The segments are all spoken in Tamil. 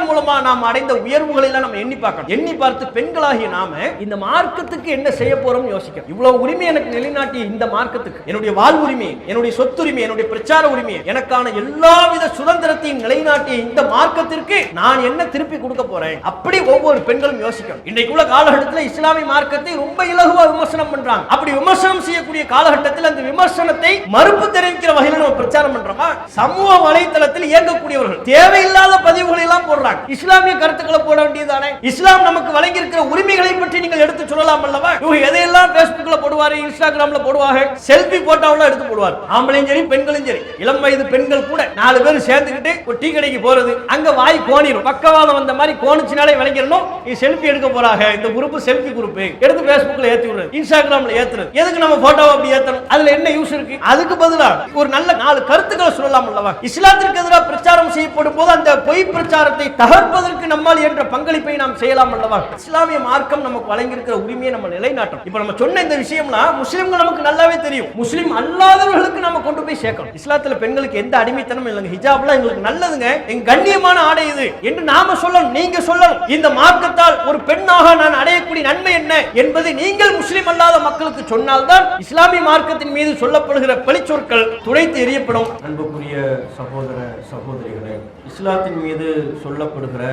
மூலமா நாம் அடைந்த உயர்வுகளை எல்லாம் நம்ம எண்ணி பார்க்கணும். எண்ணி பார்த்து பெண்களாகிய நாம இந்த மார்க்கத்துக்கு என்ன செய்ய போறோம் யோசிக்கணும். இவ்வளவு உரிமை எனக்கு நிலைநாட்டிய இந்த மார்க்கத்துக்கு, என்னுடைய வாழ்வுரிமை, என்னுடைய சொத்துரிமை, என்னுடைய பிரச்சார உரிமை, எனக்கான எல்லாவித சுதந்திரத்தையும் நிலைநாட்டிய இந்த மார்க்கத்திற்கு நான் என்ன திருப்பி கொடுக்க போறேன்? அப்படி ஒவ்வொரு பெண்களும் யோசிக்கணும். இன்றைக்குள்ள காலகட்டத்தில் இஸ்லாமிய மார்க்கத்தை ரொம்ப இலகுவா விமர்சனம் பண்றாங்க. அப்படி விமர்சனம் செய்யக்கூடிய காலகட்டத்தில் அந்த விமர்சனத்தை மறுப்பு தெரிவிக்கிற வகையில் நம்ம பிரச்சாரம் பண்றோமா? சமூக வலைத்தளத்தில் இயங்கக்கூடியவர்கள் தேவையில்லாத பதிவுகளை எல்லாம் போடுறாங்க. இஸ்லாமிய கருத்துக்களை போட வேண்டியதானே? இஸ்லாம் நமக்கு வழங்கி இருக்கிற உரிமைகளை பற்றி நீங்கள் எடுத்து சொல்லலாம் அல்லவா? இவங்க எதையெல்லாம் பேஸ்புக்ல போடுவாரு, இன்ஸ்டாகிராம்ல போடுவாங்க, செல்ஃபி போட்டோல எடுத்து போடுவார். ஆம்பளையும் சரி பெண்களும் சரி, இளம் வயது பெண்கள் கூட 4 பேர் சேர்ந்துக்கிட்டு ஒரு டீ கடைக்கு போறது, அங்க வாய் கோணிரும், பக்கவாதம் வந்த மாதிரி கோணிச்சினாலே விளங்கிடணும் செல்ஃபி எடுக்க போறாங்க. இந்த குரூப் செல்ஃபி குரூப் எடுத்து பேஸ்புக்ல ஏத்தி விடுறது, இன்ஸ்டாகிராம்ல ஏத்துறது. எதுக்கு நம்ம போட்டோவை அப்படி ஏத்தணும்? அதுல என்ன யூஸ் இருக்கு? அதுக்கு பதிலா ஒரு நல்ல 4 கருத்துக்களை சொல்லலாம் அல்லவா? இஸ்லாத்திற்கு எதிராக பிரச்சாரம் செய்யப்படும் போது அந்த பொய் பிரச்சாரத்தை தகர்ப்பதற்கு நம்மால் என்ற பங்களிப்பை நாம் செய்யலாம் அல்லவா? இஸ்லாமிய மார்க்கம் நமக்கு வழங்கி இருக்கிற உரிமையை நம்ம நிலைநாட்டும். இப்ப நம்ம சொன்ன இந்த விஷயம்லாம் முஸ்லிம்கள் நமக்கு நல்லாவே தெரியும். முஸ்லிம் அல்லாதவர்களுக்கு நம்ம கொண்டு போய் சேர்க்கணும். இஸ்லாத்துல பெண்களுக்கு எந்த அடிமைத்தனமும் இல்லைங்க. ஹிஜாப்லாம் எங்களுக்கு நல்லதுங்க, எங்க கண்ணியமான ஆடை இது என்று நாம சொல்லணும், நீங்க சொல்லணும். இந்த மார்க்கத்தால் ஒரு பெண்ணாக நான் அடையக்கூடிய நன்மை என்ன என்பதை நீங்கள் முஸ்லிம் அல்லாத மக்களுக்கு சொன்னால்தான் இஸ்லாமிய மார்க்கத்தின் மீது சொல்லப்படுகிற பழிச்சொற்கள் துடைத்து எறியப்படும். அன்புக்குரிய சகோதர சகோதரிகளே, இஸ்லாத்தின் மீது சொல்லப்படுகிற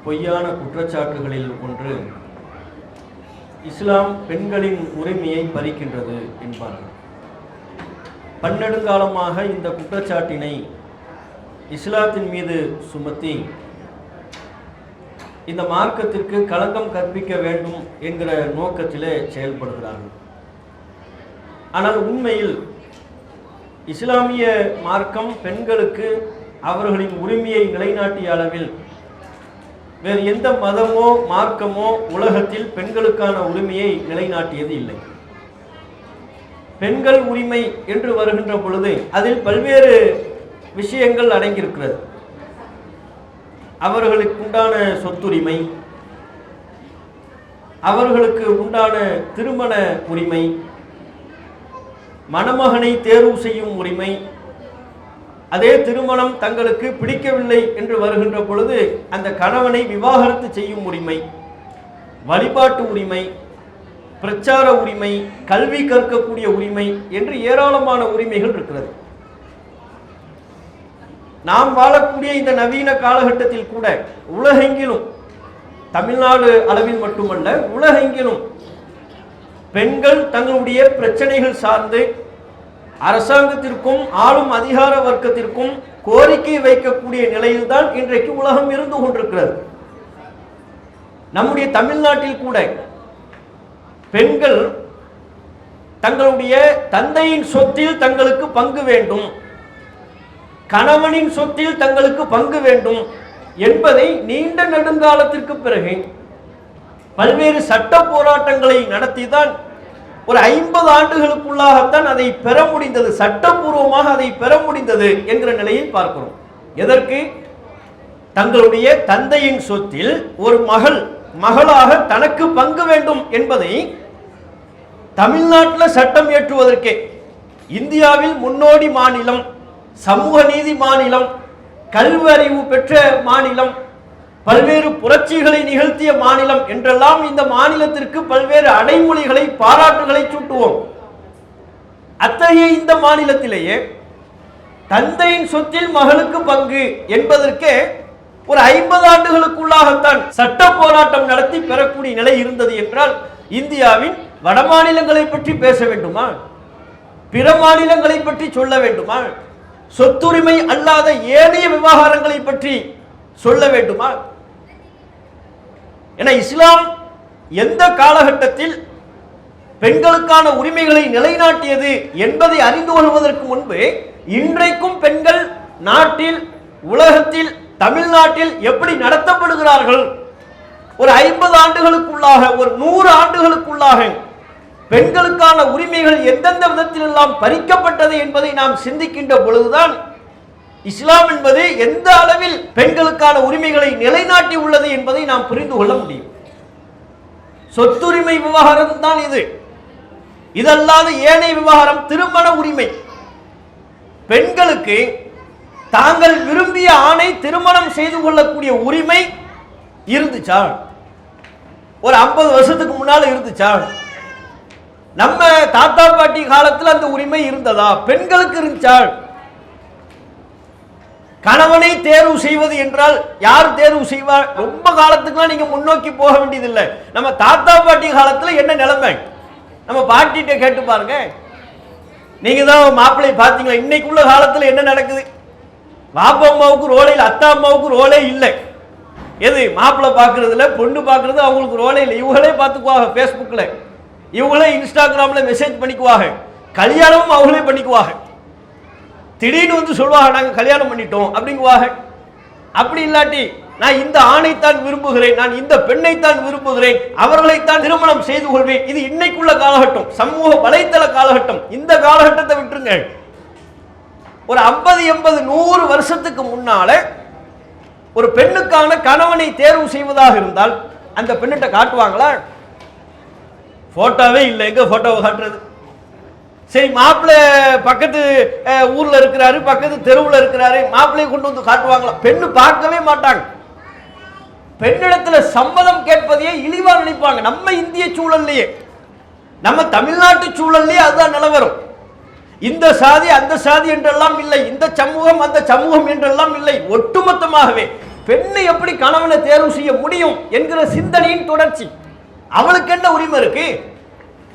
பொய்யான குற்றச்சாட்டுகளில் ஒன்று இஸ்லாம் பெண்களின் உரிமையை பறிக்கின்றது என்பார்கள். பன்னெடுங்காலமாக இந்த குற்றச்சாட்டினை இஸ்லாத்தின் மீது சுமத்தி இந்த மார்க்கத்திற்கு களங்கம் கற்பிக்க வேண்டும் என்கிற நோக்கத்திலே செயல்படுகிறார்கள். ஆனால் உண்மையில் இஸ்லாமிய மார்க்கம் பெண்களுக்கு அவர்களின் உரிமையை நிலைநாட்டிய அளவில் வேறு எந்த மதமோ மார்க்கமோ உலகத்தில் பெண்களுக்கான உரிமையை நிலைநாட்டியது இல்லை. பெண்கள் உரிமை என்று வருகின்ற பொழுது அதில் பல்வேறு விஷயங்கள் அடங்கியிருக்கிறது. அவர்களுக்கு உண்டான சொத்துரிமை, அவர்களுக்கு உண்டான திருமண உரிமை, மணமகனை தேர்வு செய்யும் உரிமை, அதே திருமணம் தங்களுக்கு பிடிக்கவில்லை என்று வருகின்ற பொழுது அந்த கணவனை விவாகரத்து செய்யும் உரிமை, வழிபாட்டு உரிமை, பிரச்சார உரிமை, கல்வி கற்கக்கூடிய உரிமை என்று ஏராளமான உரிமைகள் இருக்கிறது. நாம் வாழக்கூடிய இந்த நவீன காலகட்டத்தில் கூட உலகெங்கிலும், தமிழ்நாடு அளவில் மட்டுமல்ல உலகெங்கிலும் பெண்கள் தங்களுடைய பிரச்சனைகள் சார்ந்து அரசாங்கத்திற்கும் ஆளும் அதிகார வர்க்கத்திற்கும் கோரிக்கை வைக்கக்கூடிய நிலையில்தான் இன்றைக்கு உலகம் இருந்து கொண்டிருக்கிறது. நம்முடைய தமிழ்நாட்டில் கூட பெண்கள் தங்களுடைய தந்தையின் சொத்தில் தங்களுக்கு பங்கு வேண்டும், கணவனின் சொத்தில் தங்களுக்கு பங்கு வேண்டும் என்பதை நீண்ட நெடுங்காலத்திற்கு பிறகு பல்வேறு சட்ட போராட்டங்களை நடத்திதான் ஒரு 50 ஆண்டுகளுக்குள்ளாகத்தான் அதை பெற முடிந்தது, சட்டப்பூர்வமாக அதை பெற முடிந்தது என்கிற நிலையில் பார்க்கிறோம். எதற்கு? தங்களுடைய தந்தையின் சொத்தில் ஒரு மகளாக தனக்கு பங்கு வேண்டும் என்பதை தமிழ்நாட்டில் சட்டம் இயற்றுவதற்கே இந்தியாவில் முன்னோடி மாநிலம், சமூக நீதி மாநிலம், கல்வியறிவு பெற்ற மாநிலம், பல்வேறு புரட்சிகளை நிகழ்த்திய மாநிலம் என்றெல்லாம் இந்த மாநிலத்திற்கு பல்வேறு அடைமொழிகளை பாராட்டுகளை சூட்டுவோம். அத்தகைய இந்த மாநிலத்திலேயே தந்தையின் சொத்தில் மகளுக்கு பங்கு என்பதற்கே ஒரு 50 ஆண்டுகளுக்குள்ளாகத்தான் சட்ட போராட்டம் நடத்தி பெறக்கூடிய நிலை இருந்தது என்றால் இந்தியாவின் வட மாநிலங்களை பற்றி பேச வேண்டுமா? பிற மாநிலங்களை பற்றி சொல்ல வேண்டுமா? சொத்துரிமை அல்லாத ஏனைய விவகாரங்களை பற்றி சொல்ல வேண்டுமா? என இஸ்லாம் எந்த காலகட்டத்தில் பெண்களுக்கான உரிமைகளை நிலைநாட்டியது என்பதை அறிந்து கொள்வதற்கு முன்பு இன்றைக்கும் பெண்கள் நாட்டில், உலகத்தில், தமிழ்நாட்டில் எப்படி நடத்தப்படுகிறார்கள், ஒரு 50 ஆண்டுகளுக்குள்ளாக, ஒரு 100 ஆண்டுகளுக்குள்ளாக பெண்களுக்கான உரிமைகள் எந்தெந்த விதத்தில் எல்லாம் பறிக்கப்பட்டது என்பதை நாம் சிந்திக்கின்ற பொழுதுதான் இஸ்லாம் என்பது எந்த அளவில் பெண்களுக்கான உரிமைகளை நிலைநாட்டி உள்ளது என்பதை நாம் புரிந்து கொள்ள முடியும். சொத்துரிமை விவகாரம் தான் இது. இதல்லாத ஏனைய விவகாரம் திருமண உரிமை. பெண்களுக்கு தாங்கள் விரும்பிய ஆணை திருமணம் செய்து கொள்ளக்கூடிய உரிமை இருந்துச்சா? ஒரு 50 வருஷத்துக்கு முன்னால இருந்துச்சா? நம்ம தாத்தா பாட்டி காலத்தில் அந்த உரிமை இருந்ததா? பெண்களுக்கு இருந்துச்சா? கணவனை தேர்வு செய்வது என்றால் யார் தேர்வு செய்வார்? ரொம்ப காலத்துக்குலாம் நீங்க முன்னோக்கி போக வேண்டியதில்லை. நம்ம தாத்தா பாட்டி காலத்தில் என்ன நிலைமை நம்ம பாட்டிகிட்ட கேட்டு பாருங்க. நீங்க தான் மாப்பிள்ளை பார்த்தீங்களா? இன்னைக்குள்ள காலத்தில் என்ன நடக்குது? பாப்பா அம்மாவுக்கு ரோலே இல்லை, அத்தா அம்மாவுக்கு ரோலே இல்லை. எது மாப்பிள்ளை பார்க்கறதுல பொண்ணு பார்க்கறது அவங்களுக்கு ரோலே இல்லை. இவங்களே பார்த்துக்குவாங்க ஃபேஸ்புக்கில், இவங்களே இன்ஸ்டாகிராமில் மெசேஜ் பண்ணிக்குவாங்க, கல்யாணமும் அவங்களே பண்ணிக்குவாங்க. திடீர்னு வந்து சொல்லுவாங்க நாங்கள் கல்யாணம் பண்ணிட்டோம் அப்படிங்குவாங்க. அப்படி இல்லாட்டி நான் இந்த ஆணைத்தான் விரும்புகிறேன், நான் இந்த பெண்ணைத்தான் விரும்புகிறேன், அவர்களைத்தான் திருமணம் செய்து கொள்வேன். இது இன்னைக்குள்ள காலகட்டம், சமூக வலைத்தள காலகட்டம். இந்த காலகட்டத்தை விட்டுருங்க. ஒரு 50, 80, 100 வருஷத்துக்கு முன்னால ஒரு பெண்ணுக்கான கணவனை தேர்வு செய்வதாக இருந்தால் அந்த பெண்ணிட்ட காட்டுவாங்களா? போட்டோவே இல்லை. எங்க போட்டோவை காட்டுறது? சரி, மாப்பிள்ளை பக்கத்து ஊர்ல இருக்கிறாரு, பக்கத்து தெருவில் இருக்கிறாரு, மாப்பிள்ளையை கொண்டு வந்து காட்டுவாங்களா? பெண்ணு பார்க்கவே மாட்டாங்க. பெண்ணிடத்துல சம்மதம் கேட்பதையே இழிவா நினைப்பாங்க. நம்ம இந்திய சூழல்லையே, நம்ம தமிழ்நாட்டு சூழல்லையே அதுதான் நிலவரம். இந்த சாதி அந்த சாதி என்றெல்லாம் இல்லை, இந்த சமூகம் அந்த சமூகம் என்றெல்லாம் இல்லை. ஒட்டுமொத்தமாகவே பெண்ணை எப்படி கணவனை தேர்வு செய்ய முடியும் என்கிற சிந்தனையின் தொடர்ச்சி. அவளுக்கு என்ன உரிமை இருக்கு?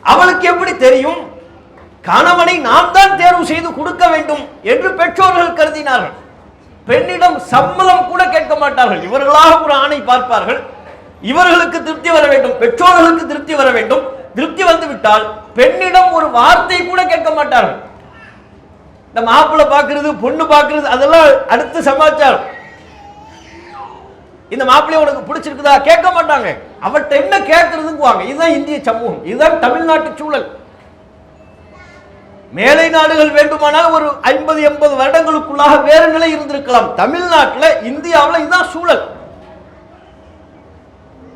அவளுக்கு எப்படி தெரியும்? கணவனை நாம் தான் தேர்வு செய்து கொடுக்க வேண்டும் என்று பெற்றோர்கள் கருதினார்கள். பெண்ணிடம் சம்மதம் கூட கேட்க மாட்டார்கள். இவர்களாக ஒரு ஆணை பார்ப்பார்கள். இவர்களுக்கு திருப்தி வர வேண்டும், பெற்றோர்களுக்கு திருப்தி வர வேண்டும். திருப்தி வந்து விட்டால் பெண்ணிடம் ஒரு வார்த்தை கூட கேட்க மாட்டார்கள். இந்த மாப்பிள்ளை பார்க்கிறது, பொண்ணு பார்க்கிறது அதெல்லாம் அடுத்த சமாச்சாரம். இந்த மாப்பிள்ளைய உனக்கு பிடிச்சிருக்குதா கேட்க மாட்டாங்க. அவட்ட என்ன கேட்கறதுக்குவாங்க. இதுதான் இந்திய சமூகம், இதுதான் தமிழ்நாட்டு சூழல். மேலை நாடுகள் வேண்டுமானால் ஒரு 50, 80 வருடங்களுக்குள்ளாக வேற நிலை இருந்திருக்கலாம். தமிழ்நாட்டில், இந்தியாவில் இதுதான் சூழல்.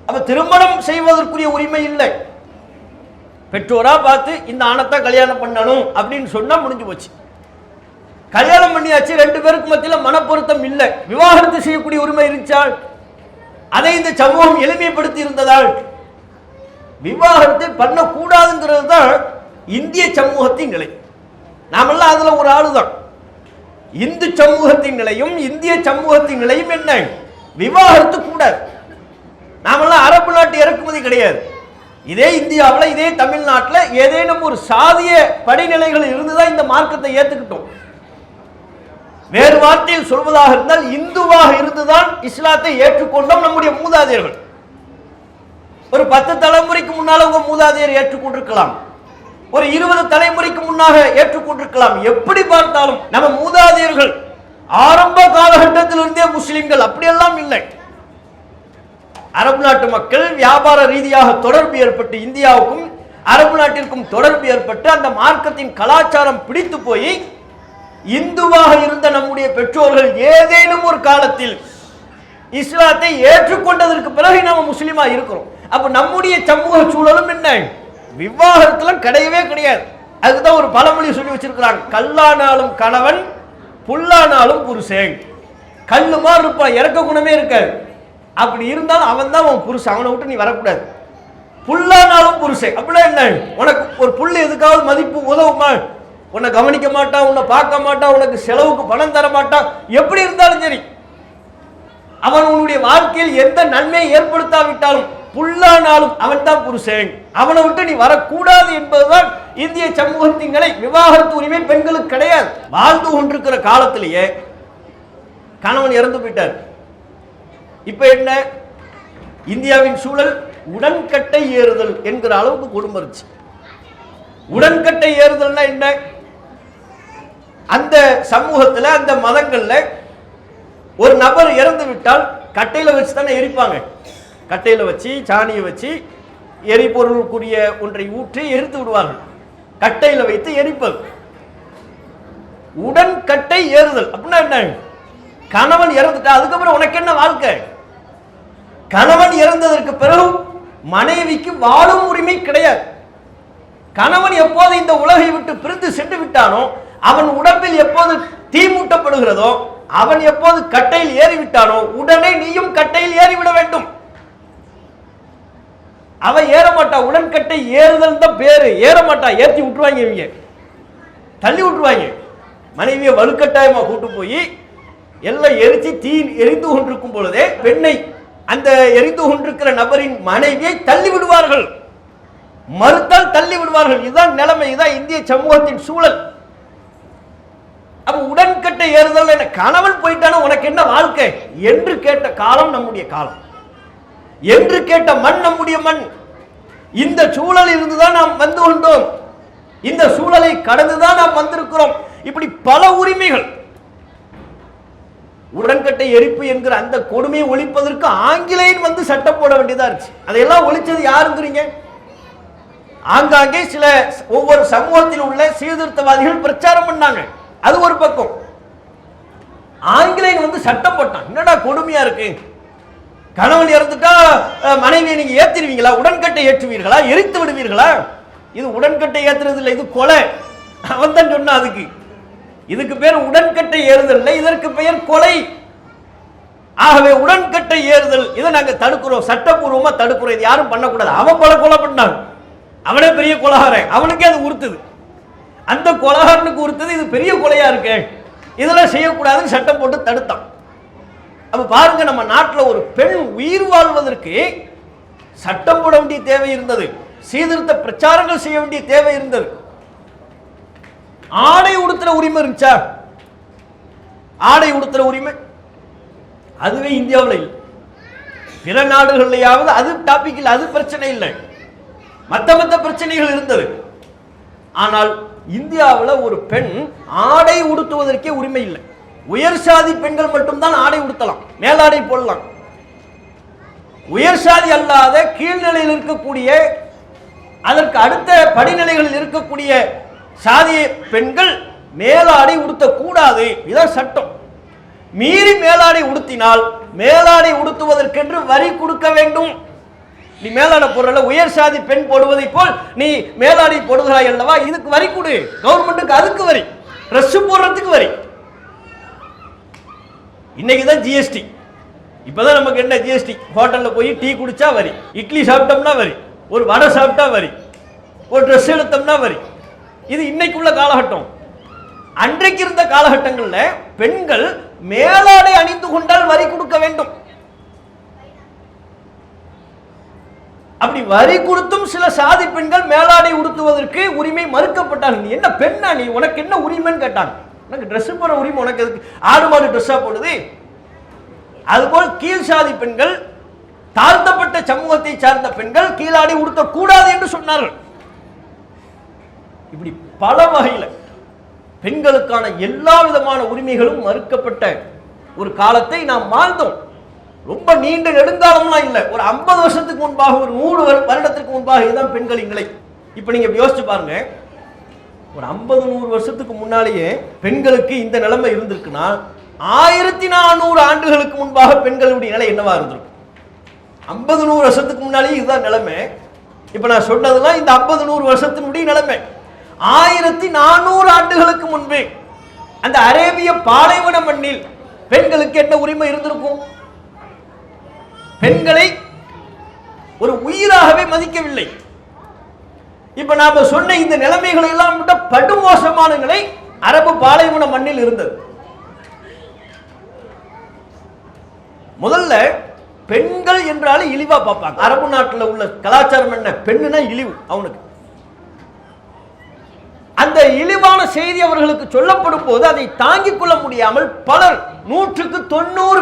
அப்ப திருமணம் செய்வதற்குரிய உரிமை இல்லை. பெற்றோரா பார்த்து இந்த ஆணத்தை கல்யாணம் பண்ணணும் அப்படின்னு சொன்னா முடிஞ்சு போச்சு. கல்யாணம் பண்ணியாச்சு, 2 பேருக்கு மத்தியில் மனப்பொருத்தம் இல்லை, விவாகரத்து செய்யக்கூடிய உரிமை இருந்துச்சால்? அதை இந்த சமூகம் எளிமைப்படுத்தி இருந்ததால் விவாகரத்தை பண்ணக்கூடாதுங்கிறது தான் இந்திய சமூகத்தின் நிலை. நாமெல்லாம் அதுல ஒரு ஆளுதான். இந்து சமூகத்தின் நிலையும் இந்திய சமூகத்தின் நிலையும் என்ன? விவாகரத்து கூடாது. நாமெல்லாம் அரபு நாட்டு இறக்குமதி கிடையாது. இதே இந்தியாவில், இதே தமிழ்நாட்டில் ஏதேனும் ஒரு சாதிய படிநிலைகள் இருந்துதான் இந்த மார்க்கத்தை ஏற்றுக்கிட்டோம். வேறு வார்த்தையில் சொல்வதாக இருந்தால் இந்துவாக இருந்துதான் இஸ்லாத்தை ஏற்றுக்கொண்டோம் நம்முடைய மூதாதையர்கள். ஒரு 10 தலைமுறைக்கு முன்னால் உங்க மூதாதையர் ஏற்றுக்கொண்டிருக்கலாம், ஒரு 20 தலைமுறைக்கு முன்னாக ஏற்றுக்கொண்டிருக்கலாம். எப்படி பார்த்தாலும் நம்ம மூதாதையர்கள் ஆரம்ப காலகட்டத்திலிருந்தே முஸ்லிம்கள் அப்படியெல்லாம் இல்லை. அரபு நாட்டு மக்கள் வியாபார ரீதியாக தொடர்பு ஏற்பட்டு, இந்தியாவுக்கும் அரபு நாட்டிற்கும் தொடர்பு ஏற்பட்டு அந்த மார்க்கத்தின் கலாச்சாரம் பிடித்து போய் இந்துவாக இருந்த நம்முடைய பெற்றோர்கள் ஏதேனும் ஒரு காலத்தில் இஸ்லாத்தை ஏற்றுக்கொண்டதற்கு பிறகு நம்ம முஸ்லிமா இருக்கிறோம். அப்ப நம்முடைய சமூக சூழலும் என்ன? விவாகரத்துல கிடையவே கிடையாது. அதுதான் ஒரு பழமொழி சொல்லி வச்சிருக்கிறாங்க, கல்லானாலும் கணவன் புல்லானாலும் புருஷன். கல்லு மாதிரி இருப்பான், இறக்க குணமே இருக்காது. அப்படி இருந்தாலும் அவன் தான் உன் புருஷன், அவனை விட்டு நீ வரக்கூடாது. புல்லானாலும் புருஷன் அப்படின்னா என்ன? உனக்கு ஒரு புல்லு எதுக்காவது மதிப்பு உதவுமா? உன்னை கவனிக்க மாட்டான், உன்னை பார்க்க மாட்டான், உனக்கு செலவுக்கு பணம் தர மாட்டான். எப்படி இருந்தாலும் சரி, அவன் உன்னுடைய வாழ்க்கையில் எந்த நன்மையை ஏற்படுத்தாவிட்டாலும் புல்லானாலும் அவன் தான் புருஷன், அவனை விட்டு நீ வரக்கூடாது என்பதுதான் இந்திய சமூகத்தின் நிலை. விவாகரத்து உரிமை பெண்களுக்கு கிடையாது. வாழ்ந்து கொண்டிருக்கிற காலத்திலேயே கணவன் இறந்து போயிட்டார். இப்ப என்ன? இந்தியாவின் சூழல் உடன்கட்டை ஏறுதல் என்கிற அளவுக்கு குடும்பம் இருந்துச்சு. உடன்கட்டை ஏறுதல்னா என்ன? அந்த சமூகத்தில், அந்த மதங்கள்ல ஒரு நபர் இறந்து விட்டால் கட்டையில வச்சு தானே எரிப்பாங்க. கட்டையில வச்சு சாணியை வச்சு எரிபொருளுக்குரிய ஒன்றை ஊற்றி எரித்து விடுவார்கள். கட்டையில வைத்து எரிப்பது உடன்கட்டை ஏறுதல். அப்படின்னா என்ன? கணவன் இறந்துட்டா அதுக்கப்புறம் உனக்கு என்ன வாழ்க்கை? கணவன் இறந்ததற்கு பிறகு மனைவிக்கு வாழும் உரிமை கிடையாது. கணவன் எப்போது இந்த உலகை விட்டு பிரிந்து சென்று விட்டானோ, அவன் உடம்பில் எப்போது தீ மூட்டப்படுகிறதோ, அவன் எப்போது கட்டையில் ஏறிவிட்டானோ உடனே நீயும் கட்டையில் ஏறிவிட வேண்டும். அவன் ஏறமாட்டா, உடன்கட்டை ஏறுதல் தான் பேரு, ஏறமாட்டா, ஏற்றி விட்டுருவாங்க, இவங்க தள்ளி விட்டுருவாங்க. மனைவியை வலுக்கட்டாயமா கூட்டு போய் எல்லாம் எரிச்சு தீ எரிந்து கொண்டிருக்கும் பொழுதே பெண்ணை, அந்த எரிந்து கொண்டிருக்கிற நபரின் மனைவியை தள்ளி விடுவார்கள், மறுத்தால் தள்ளி விடுவார்கள். இதுதான் நிலைமை, இதுதான் இந்திய சமூகத்தின் சூழல். அப்ப உடன்கட்டை ஏறுதல், என்ன கணவன் போயிட்டான உனக்கு என்ன வாழ்க்கை என்று கேட்ட காலம் நம்முடைய காலம், என்று கேட்ட மண் நம்முடைய மண். இந்த சூழலில் இருந்துதான் நாம் வந்து கொண்டோம், இந்த சூழலை கடந்துதான் நாம் வந்திருக்கிறோம். இப்படி பல உரிமைகள். உடன்கட்டை எரிப்பு என்கிற அந்த கொடுமையை ஒழிப்பதற்கு ஆங்கிலேயன் வந்து சட்டம் போட வேண்டியதா இருந்துச்சு. அதையெல்லாம் ஒழிச்சது யாருங்கிறீங்க? ஆங்காங்கே சில ஒவ்வொரு சமூகத்தில் உள்ள சீர்திருத்தவாதிகள் பிரச்சாரம் பண்ணாங்க, அது ஒரு பக்கம். ஆங்கிலேயன் வந்து சட்டம் போட்டான். என்னடா கொடுமையா இருக்கு, கணவன் இறந்துட்டா மனைவியை நீங்க ஏத்திடுவீங்களா, உடன்கட்டை ஏற்றுவீர்களா, எரித்து விடுவீர்களா? இது உடன்கட்டை ஏத்துறது இல்லை, இது கொலை. அவன் தான் சொன்னா அதுக்கு, இதுக்கு பேர் உடன்கட்டை ஏறுதல் இல்லை, இதற்கு பெயர் கொலை. ஆகவே உடன்கட்டை ஏறுதல் இதை நாங்க தடுக்கிறோம், சட்டப்பூர்வமா தடுக்கிறோம், இது யாரும் பண்ணக்கூடாது. அவன் பல கொலை பண்ணான், அவனே பெரிய கொலைகாரன், அவனுக்கே அது உறுத்துது, அந்த கொலைகாரனுக்கு உறுத்தது இது பெரிய கொலையா இருக்கு, இதெல்லாம் செய்யக்கூடாதுன்னு சட்டம் போட்டு தடுத்தான். அப்ப பாருங்க, நம்ம நாட்டில் ஒரு பெண் உயிர் வாழ்வதற்கு சட்டம் போட வேண்டிய தேவை இருந்தது, சீர்திருத்த பிரச்சாரங்கள் செய்ய வேண்டிய தேவை இருந்தது. ஆடை உடுத்துற உரிமை இருந்துச்சா? ஆடை உடுத்துற உரிமை அதுவே இந்தியாவில் இல்லை. பிற நாடுகள்லையாவது அது டாபிக் இல்லை, அது பிரச்சனை இல்லை, மற்ற பிரச்சனைகள் இருந்தது. ஆனால் இந்தியாவில் ஒரு பெண் ஆடை உடுத்துவதற்கே உரிமை இல்லை. உயர் சாதி பெண்கள் மட்டும்தான் ஆடை உடுத்தலாம், மேலாடை போடலாம். உயர் சாதி அல்லாத கீழ்நிலையில் இருக்கக்கூடிய, அதற்கு அடுத்த படிநிலைகளில் இருக்கக்கூடிய சாதிய பெண்கள் மேலாடை உடுத்தக்கூடாது, இதான் சட்டம். மீறி மேலாடை உடுத்தினால் மேலாடை உடுத்துவதற்கென்று வரி கொடுக்க வேண்டும். நீ மேலாடை போடுறல, உயர் சாதி பெண் போடுவதை போல் நீ மேலாடை போடுகிறாய் அல்லவா, இதுக்கு வரி கொடு, கவர்மெண்ட்டுக்கு அதுக்கு வரி, ட்ரெஸ் போடுறதுக்கு வரி. இன்னைக்கு தான் ஜிஎஸ்டி, இப்பதான் நமக்கு என்ன ஜிஎஸ்டி, ஹோட்டல்ல போய் டீ குடிச்சா வரி, இட்லி சாப்பிட்டோம்னா வரி, ஒரு வடை சாப்பிட்டா வரி, ஒரு ட்ரெஸ் எடுத்தோம்னா வரி. இது இன்னைக்குள்ள காலகட்டம். அன்றைக்கு இருந்த காலகட்டங்களில் பெண்கள் மேலாடை அணிந்து கொண்டால் வரி கொடுக்க வேண்டும். அப்படி வரி கொடுத்தும் சில சாதி பெண்கள் மேலாடை உடுத்துவதற்கு உரிமை மறுக்கப்பட்டாங்க. நீ என்ன பெண்ணா, நீ உனக்கு என்ன உரிமைன்னு கேட்டாங்க. எனக்கு ட்ரெஸ் போற உரிமை உனக்கு எதுக்கு, ஆடு மாடு ட்ரெஸ்ஸா போடுது. அதுபோல் கீழ் சாதி பெண்கள், தாழ்த்தப்பட்ட சமூகத்தை சார்ந்த பெண்கள் கீழாடை உடுத்த கூடாது என்று சொன்னார்கள். இப்படி பல வகையில் பெண்களுக்கான எல்லா விதமான உரிமைகளும் மறுக்கப்பட்ட ஒரு காலத்தை நாம் வாழ்ந்தோம். ரொம்ப நீண்ட நெடுங்காலம்லாம் இல்லை, ஒரு 50 வருஷத்துக்கு முன்பாக, ஒரு 100 வருடத்திற்கு முன்பாக இதுதான் பெண்களின் நிலை. இப்ப நீங்க யோசிச்சு பாருங்க, ஒரு 50-100 வருஷத்துக்கு முன்னாலேயே பெண்களுக்கு இந்த நிலைமை இருந்திருக்குன்னா 1400 ஆண்டுகளுக்கு முன்பாக பெண்களுடைய நிலை என்னவா இருந்திருக்கும்? 50-100 வருஷத்துக்கு முன்னாலேயே இதுதான் நிலைமை. இப்ப நான் சொன்னதெல்லாம் இந்த 50-100 வருஷத்தினுடைய நிலைமை. 1400 ஆண்டுகளுக்கு முன்பே அந்த அரேபிய பாலைவன மண்ணில் பெண்களுக்கு என்ன உரிமை இருந்திருக்கும்? பெண்களை ஒரு உயிராகவே மதிக்கவில்லை. இப்ப நாம சொன்ன இந்த நிலைமைகளை எல்லாம் விட படுமோசமான நிலை அரபு பாலைவன மண்ணில் இருந்தது. முதல்ல பெண்கள் என்றாலே இழிவா பார்ப்பாங்க. அரபு நாட்டில் உள்ள கலாச்சாரம் என்ன, பெண்ணுனா இழிவு. அவனுக்கு அந்த இழிவான செய்தி அவர்களுக்கு சொல்லப்படும் போது அதை தாங்கிக் கொள்ள முடியாமல் பலர் 100%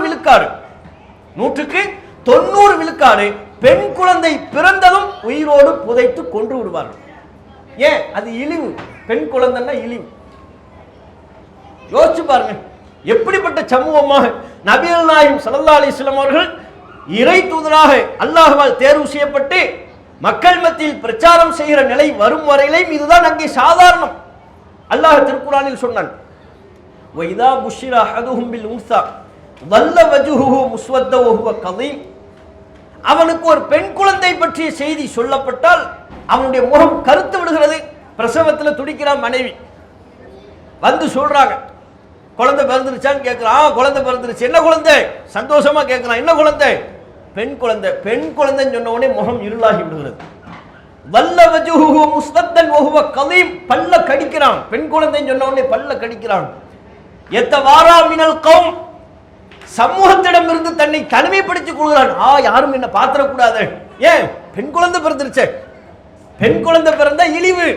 விழுக்காடு பெண் குழந்தை பிறந்ததும் உயிரோடு புதைத்து கொன்று விடுவார்கள். ஏன்? அது இழிவு. பெண் குழந்தைன்னா இழிவு. யோசிச்சு பாருங்க, எப்படிப்பட்ட சமூகமாக நபிகள் நாயகம் ஸல்லல்லாஹு அலைஹி வஸல்லம் அவர்கள் இறை தூதராக அல்லாஹ்வால் தேர்வு செய்யப்பட்டு மக்கள் மத்தியில் பிரச்சாரம் செய்கிற நிலை வரும் வரையிலும் இதுதான் அங்கே சாதாரணம். அல்லாஹ் திருக்குர்ஆனில் சொன்னான், வைதா புஷ்ஷிர அஹதுஹும் பில் உன்ஸா வல்ல வஜ்ஹுஹு முஸ்வத்த வஹுவ கதீம். அவனுக்கு ஒரு பெண் குழந்தை பற்றிய செய்தி சொல்லப்பட்டால் அவனுடைய முகம் கருத்து விடுகிறது. பிரசவத்தில் துடிக்கிறான் மனைவி. வந்து சொல்றாங்க, குழந்தை பிறந்துருச்சான்னு கேட்கிறான். குழந்தை பிறந்துருச்சு. என்ன குழந்தை? சந்தோஷமா கேட்கிறான். என்ன குழந்தை? பெண் குழந்தை. பெண் குழந்தைன்னு சொன்ன உடனே முகம் இருளாகி விடுகிறது. வல்ல வஜுஹு முஸ்வத்தன் வஹுவ கலீம், பல்ல கடிக்கிறான். பெண் குழந்தைன்னு சொன்ன உடனே பல்ல கடிக்கிறான். யத்தவாரா மினல் கௌம், சமூகத்திடம் இருந்து தன்னை தனிமைப்படுத்திக் கொள்கிறான். யாரும் என்ன பாத்திரக்கூடாது. ஏன்? பெண் குழந்தை பிறந்துருச்சு. பெண் குழந்தை பிறந்த இழிவு,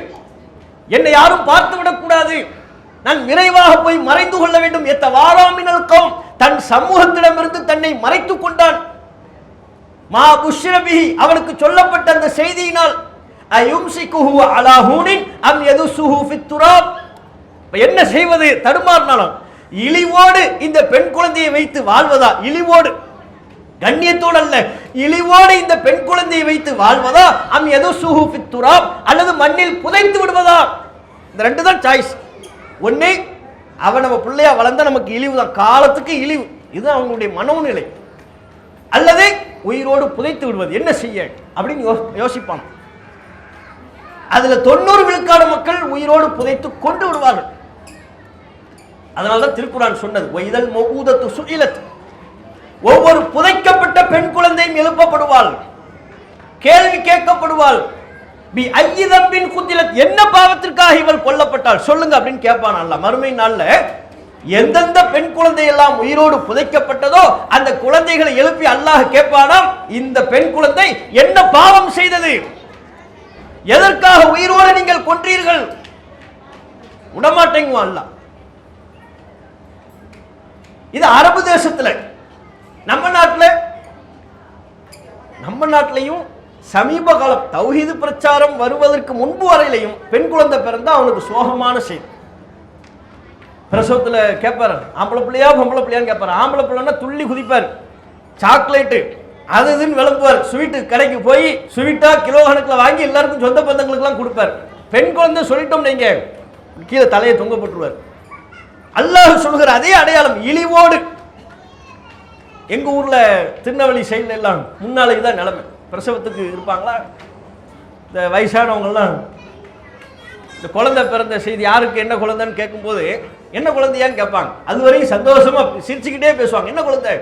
என்னை யாரும் பார்த்து விடக்கூடாது, நான் விரைவாக போய் மறைந்து கொள்ள வேண்டும். யத்தவாரா மினல் கௌம், தன் சமூகத்திடம் இருந்து தன்னை மறைத்துக் கொண்டான். மா புஷ்ரபிஹி, அவனுக்கு சொல்லப்பட்ட அந்த செய்தியினால், அயும்சிகுஹு அலா ஹூனின் அம் யதுசுஹு ஃபித் துராப், என்ன செய்வது? தடுமாறினாலும் இழிவோடு இந்த பெண் குழந்தையை வைத்து வாழ்வதா? இழிவோடு, கண்ணியத்தோடு அல்ல, இழிவோடு இந்த பெண் குழந்தையை வைத்து வாழ்வதா? அம் யதுசுஹு ஃபித் துராப், அல்லது மண்ணில் புதைத்து விடுவதா? இந்த ரெண்டு தான் சாய்ஸ். ஒண்ணே அவன் நம்ம பிள்ளையா வளர்ந்தா நமக்கு இழிவு தான், காலத்துக்கு இழிவு, இதுதான் அவங்களுடைய மனோநிலை. அல்லது உயிரோடு புதைத்து விடுவது, என்ன செய்ய அப்படின்னு யோசிப்பான். அதுல 90 விழுக்காடு மக்கள் உயிரோடு புதைத்து கொண்டு விடுவார்கள். அதனால்தான் திருக்குர்ஆன் சொன்னது, வைதல் மௌஊதத்து சுஇலத், ஒவ்வொரு புதைக்கப்பட்ட பெண் குழந்தையும் எழுப்பப்படுவாள், கேள்வி கேட்கப்படுவாள். பி ஐயி தம்பின் குத்திலத், என்ன பாவத்திற்காக இவள் கொல்லப்பட்டாள் சொல்லுங்க அப்படின்னு கேட்பான் அல்லாஹ். மறுமை நாள்ல எந்தெந்த பெண் குழந்தை எல்லாம் உயிரோடு புதைக்கப்பட்டதோ அந்த குழந்தைகளை எழுப்பி அல்லாஹ் கேட்பானாம், இந்த பெண் குழந்தை என்ன பாவம் செய்தது, எதற்காக உயிரோடு நீங்கள் கொன்றீர்கள்? விடமாட்டேங்குவான் அல்லாஹ். இது அரபு தேசத்துல. நம்ம நாட்டிலையும் சமீப காலம் தௌஹீது பிரச்சாரம் வருவதற்கு முன்பு வரையிலையும் பெண் குழந்தை பிறந்தா அவனுக்கு சோகமான செய்தி. பிரசவத்துல கேட்பாரு, ஆம்பளை பிள்ளையா பொம்பளை பிள்ளையான்னு கேட்பாரு. ஆம்பளை பிள்ளைன்னா துள்ளி குதிப்பார், சாக்லேட்டு அது இதுன்னு விளம்புவார். ஸ்வீட்டு கடைக்கு போய் ஸ்வீட்டா கிலோ கணக்கில் வாங்கி எல்லாருக்கும் சொந்த பந்தங்களுக்கெல்லாம் கொடுப்பார். பெண் குழந்தை சொல்லிட்டோம் நீங்க கீழே தலையை தொங்கப்பட்டுருவார். அல்லாஹ் சொல்கிற அதே அடையாளம் இழிவோடு. எங்க ஊர்ல திருநெல்வேலி சைடுல எல்லாம் முன்னாலேக்கு தான் நிலைமை. பிரசவத்துக்கு இருப்பாங்களா, இந்த வயசானவங்கெல்லாம் இந்த குழந்தை பிறந்த செய்தி யாருக்கு என்ன குழந்தைன்னு கேட்கும்போது என்ன குழந்தையான்னு கேட்பாங்க. அது வரையும் சந்தோஷமா சிரிச்சுக்கிட்டே பேசுவாங்க. என்ன குழந்தை?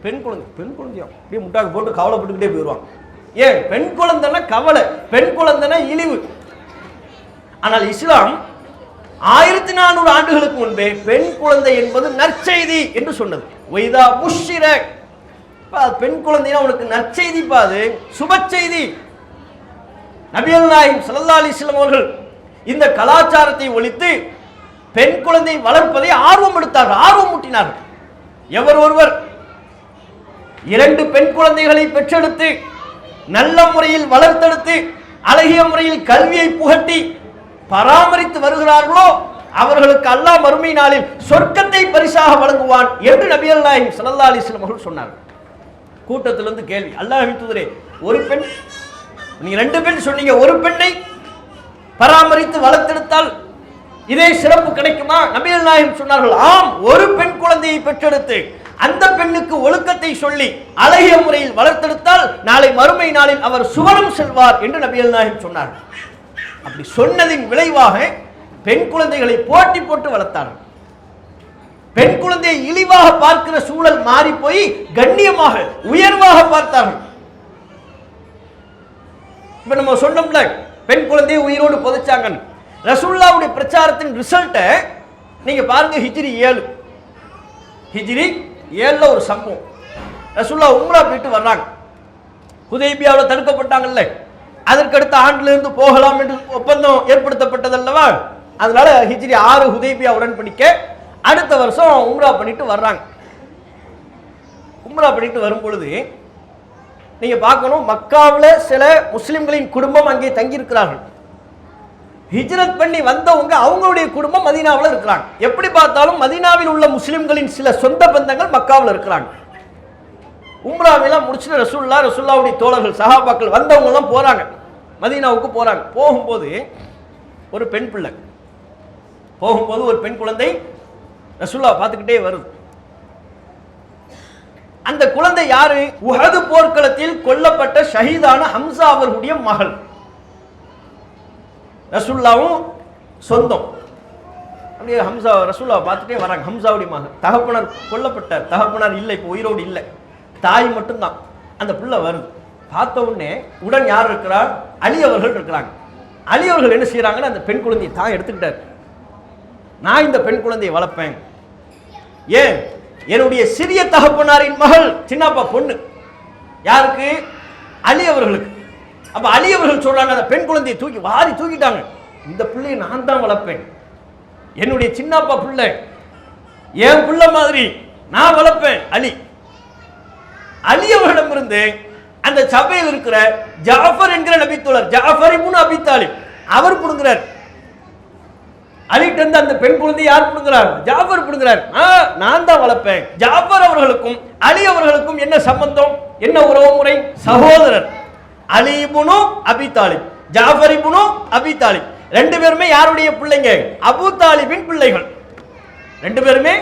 பெண் குழந்தை. பெண் குழந்தையா? அப்படியே முட்டாக்கு போட்டு கவலைப்பட்டுக்கிட்டே போயிடுவாங்க. ஏன்? பெண் குழந்தைன்னா கவலை, பெண் குழந்தைன்னா இழிவு. ஆனால் இஸ்லாம் 1400 ஆண்டுகளுக்கு முன்பே பெண் குழந்தை என்பது நற்செய்தி என்று சொன்னது. வைதா புஷ்ஷிர, பெண் குழந்தைனா உனக்கு நற்செய்தி, பாது சுப செய்தி. நபிகள் நாயகம் ஸல்லல்லாஹு அலைஹி வஸல்லம் அவர்கள் இந்த கலாச்சாரத்தை ஒழித்து பெண் குழந்தை வளர்ப்பதை ஆர்வம் எடுத்தார்கள், ஆர்வம் ஊட்டினார்கள். எவர் ஒருவர் 2 பெண் குழந்தைகளை பெற்றெடுத்து நல்ல முறையில் வளர்த்தெடுத்து அழகிய முறையில் கல்வியை புகட்டி பராமரித்து வருகிறார்களோ அவர்களுக்கு அல்லாஹ் மறுமை நாளில் சொர்க்கத்தை பரிசாக வழங்குவான் என்று நபிகள் நாயகம் ஸல்லல்லாஹு அலைஹி வஸல்லம் அவர்கள் சொன்னார்கள். கூட்டத்திலிருந்து கேள்வி, அல்லாஹ்வின் தூதரே, ஒரு பெண், நீங்க 2 பெண் சொன்னீங்க, ஒரு பெண்ணை பராமரித்து வளர்த்தெடுத்தால் இதே சிறப்பு கிடைக்குமா? நபிகள் நாயகம் சொன்னார்கள், ஆம், ஒரு பெண் குழந்தையை பெற்றெடுத்து அந்த பெண்ணுக்கு ஒழுக்கத்தை சொல்லி அழகிய முறையில் வளர்த்தெடுத்தால் நாளை மறுமை நாளில் அவர் சுவனம் செல்வார் என்று நபிகள் நாயகம் சொன்னார்கள். அப்படி சொன்னதின் விளைவாக பெண் குழந்தைகளை போட்டி போட்டு வளர்த்தார்கள். பெண் குழந்தையை இழிவாக பார்க்கிற சூழல் மாறி போய் கண்ணியமாக உயர்வாக பார்த்தார்கள். இப்ப நம்ம சொன்னோம்ல, பெண் குழந்தையை உயிரோடு புதைச்சாங்க. ரசூலுல்லாஹ்வுடைய பிரச்சாரத்தின் ரிசல்ட்டை நீங்க பாருங்க. ஹிஜ்ரி 7 ஒரு சம்பவம். ரசூலுல்லாஹ் உம்ரா போயிட்டு வர்றாங்க. ஹுதைபியாவில் தடுக்கப்பட்டாங்கல்ல, அதற்கடுத்த ஆண்டுல இருந்து போகலாம் என்று ஒப்பந்தம் ஏற்படுத்தப்பட்டதல்லவா. அதனால ஹிஜ்ரி 6 ஹுதைபியா உடன்படிக்க அடுத்த வருஷம் உம்ரா பண்ணிட்டு வர்றாங்க. உம்ரா பண்ணிட்டு வரும் பொழுது நீங்க பார்க்கணும், மக்காவில் சில முஸ்லிம்களின் குடும்பம் அங்கே தங்கி இருக்கிறார்கள். ஹிஜ்ரத் பண்ணி வந்தவங்க அவங்களுடைய குடும்பம் மதீனாவில் இருக்கிறாங்க. எப்படி பார்த்தாலும் மதீனாவில் உள்ள முஸ்லிம்களின் சில சொந்த பந்தங்கள் மக்காவில் இருக்கிறாங்க. உம்ராவெல்லாம் முடிச்சுட்டு ரசூலுல்லாஹ்வுடைய தோழர்கள் சஹாபாக்கள் வந்தவங்க எல்லாம் போறாங்க, மதீனாவுக்கு போறாங்க. போகும்போது ஒரு பெண் பிள்ளை, போகும்போது ஒரு பெண் குழந்தை ரசூலுல்லாஹ் பார்த்துக்கிட்டே வருது. அந்த குழந்தை யாரு? உஹது போர்க்களத்தில் கொல்லப்பட்ட ஷஹீதான ஹம்சா அவர்களுடைய மகள். ரசூலுல்லாஹ்வும் சொந்தம். அப்படியே ஹம்சா ரசூலுல்லாஹ் பார்த்துட்டே வராங்க. ஹம்சாவுடைய மகன், தகப்பனார் கொல்லப்பட்டார், தகப்பனார் இல்லை, இப்போ உயிரோடு இல்லை, தாய் மட்டும்தான். அந்த பிள்ளை வருது, பார்த்த உடனே உடன் யார் இருக்கிறார்? அலி அவர்கள் இருக்கிறாங்க. அலி அவர்கள் என்ன செய்யறாங்கன்னா, அந்த பெண் குழந்தையை தாய் எடுத்துக்கிட்டார். நான் இந்த பெண் குழந்தையை வளர்ப்பேன். ஏன்? என்னுடைய சிறிய தகப்பனாரின் மகள், சின்னப்பா பொண்ணு. யாருக்கு? அலி அவர்களுக்கு. அப்ப அலி அவர்கள் சொல்றாங்க, அந்த பெண் குழந்தையை தூக்கி வாரி தூக்கிட்டாங்க. இந்த பிள்ளையை நான் தான் வளர்ப்பேன், என்னுடைய சின்னப்பா பிள்ளை, என் பிள்ளை மாதிரி நான் வளர்ப்பேன். அலி அலி அவர்களிடமிருந்து அந்த சபையில் இருக்கிற ஜாஃபர் என்கிற நபித்தோழர், ஜாஃபர் இப்னு அபி தாலிப், அவர் புடுங்குறார். அலிட்ட இருந்து அந்த பெண் குழந்தை யார் புடுங்குறார்? ஜாஃபர் புடுங்குறார். நான் தான் வளர்ப்பேன். ஜாஃபர் அவர்களுக்கும் அலி அவர்களுக்கும் என்ன சம்பந்தம், என்ன உறவு முறை? சகோதரர். அலி இப்னு அபி தாலிப், ஜாஃபர் இப்னு அபி தாலிப், ரெண்டு பேருமே யாருடைய பிள்ளைங்க? அபூ தாலிபின் பிள்ளைகள். ரெண்டு பேருமே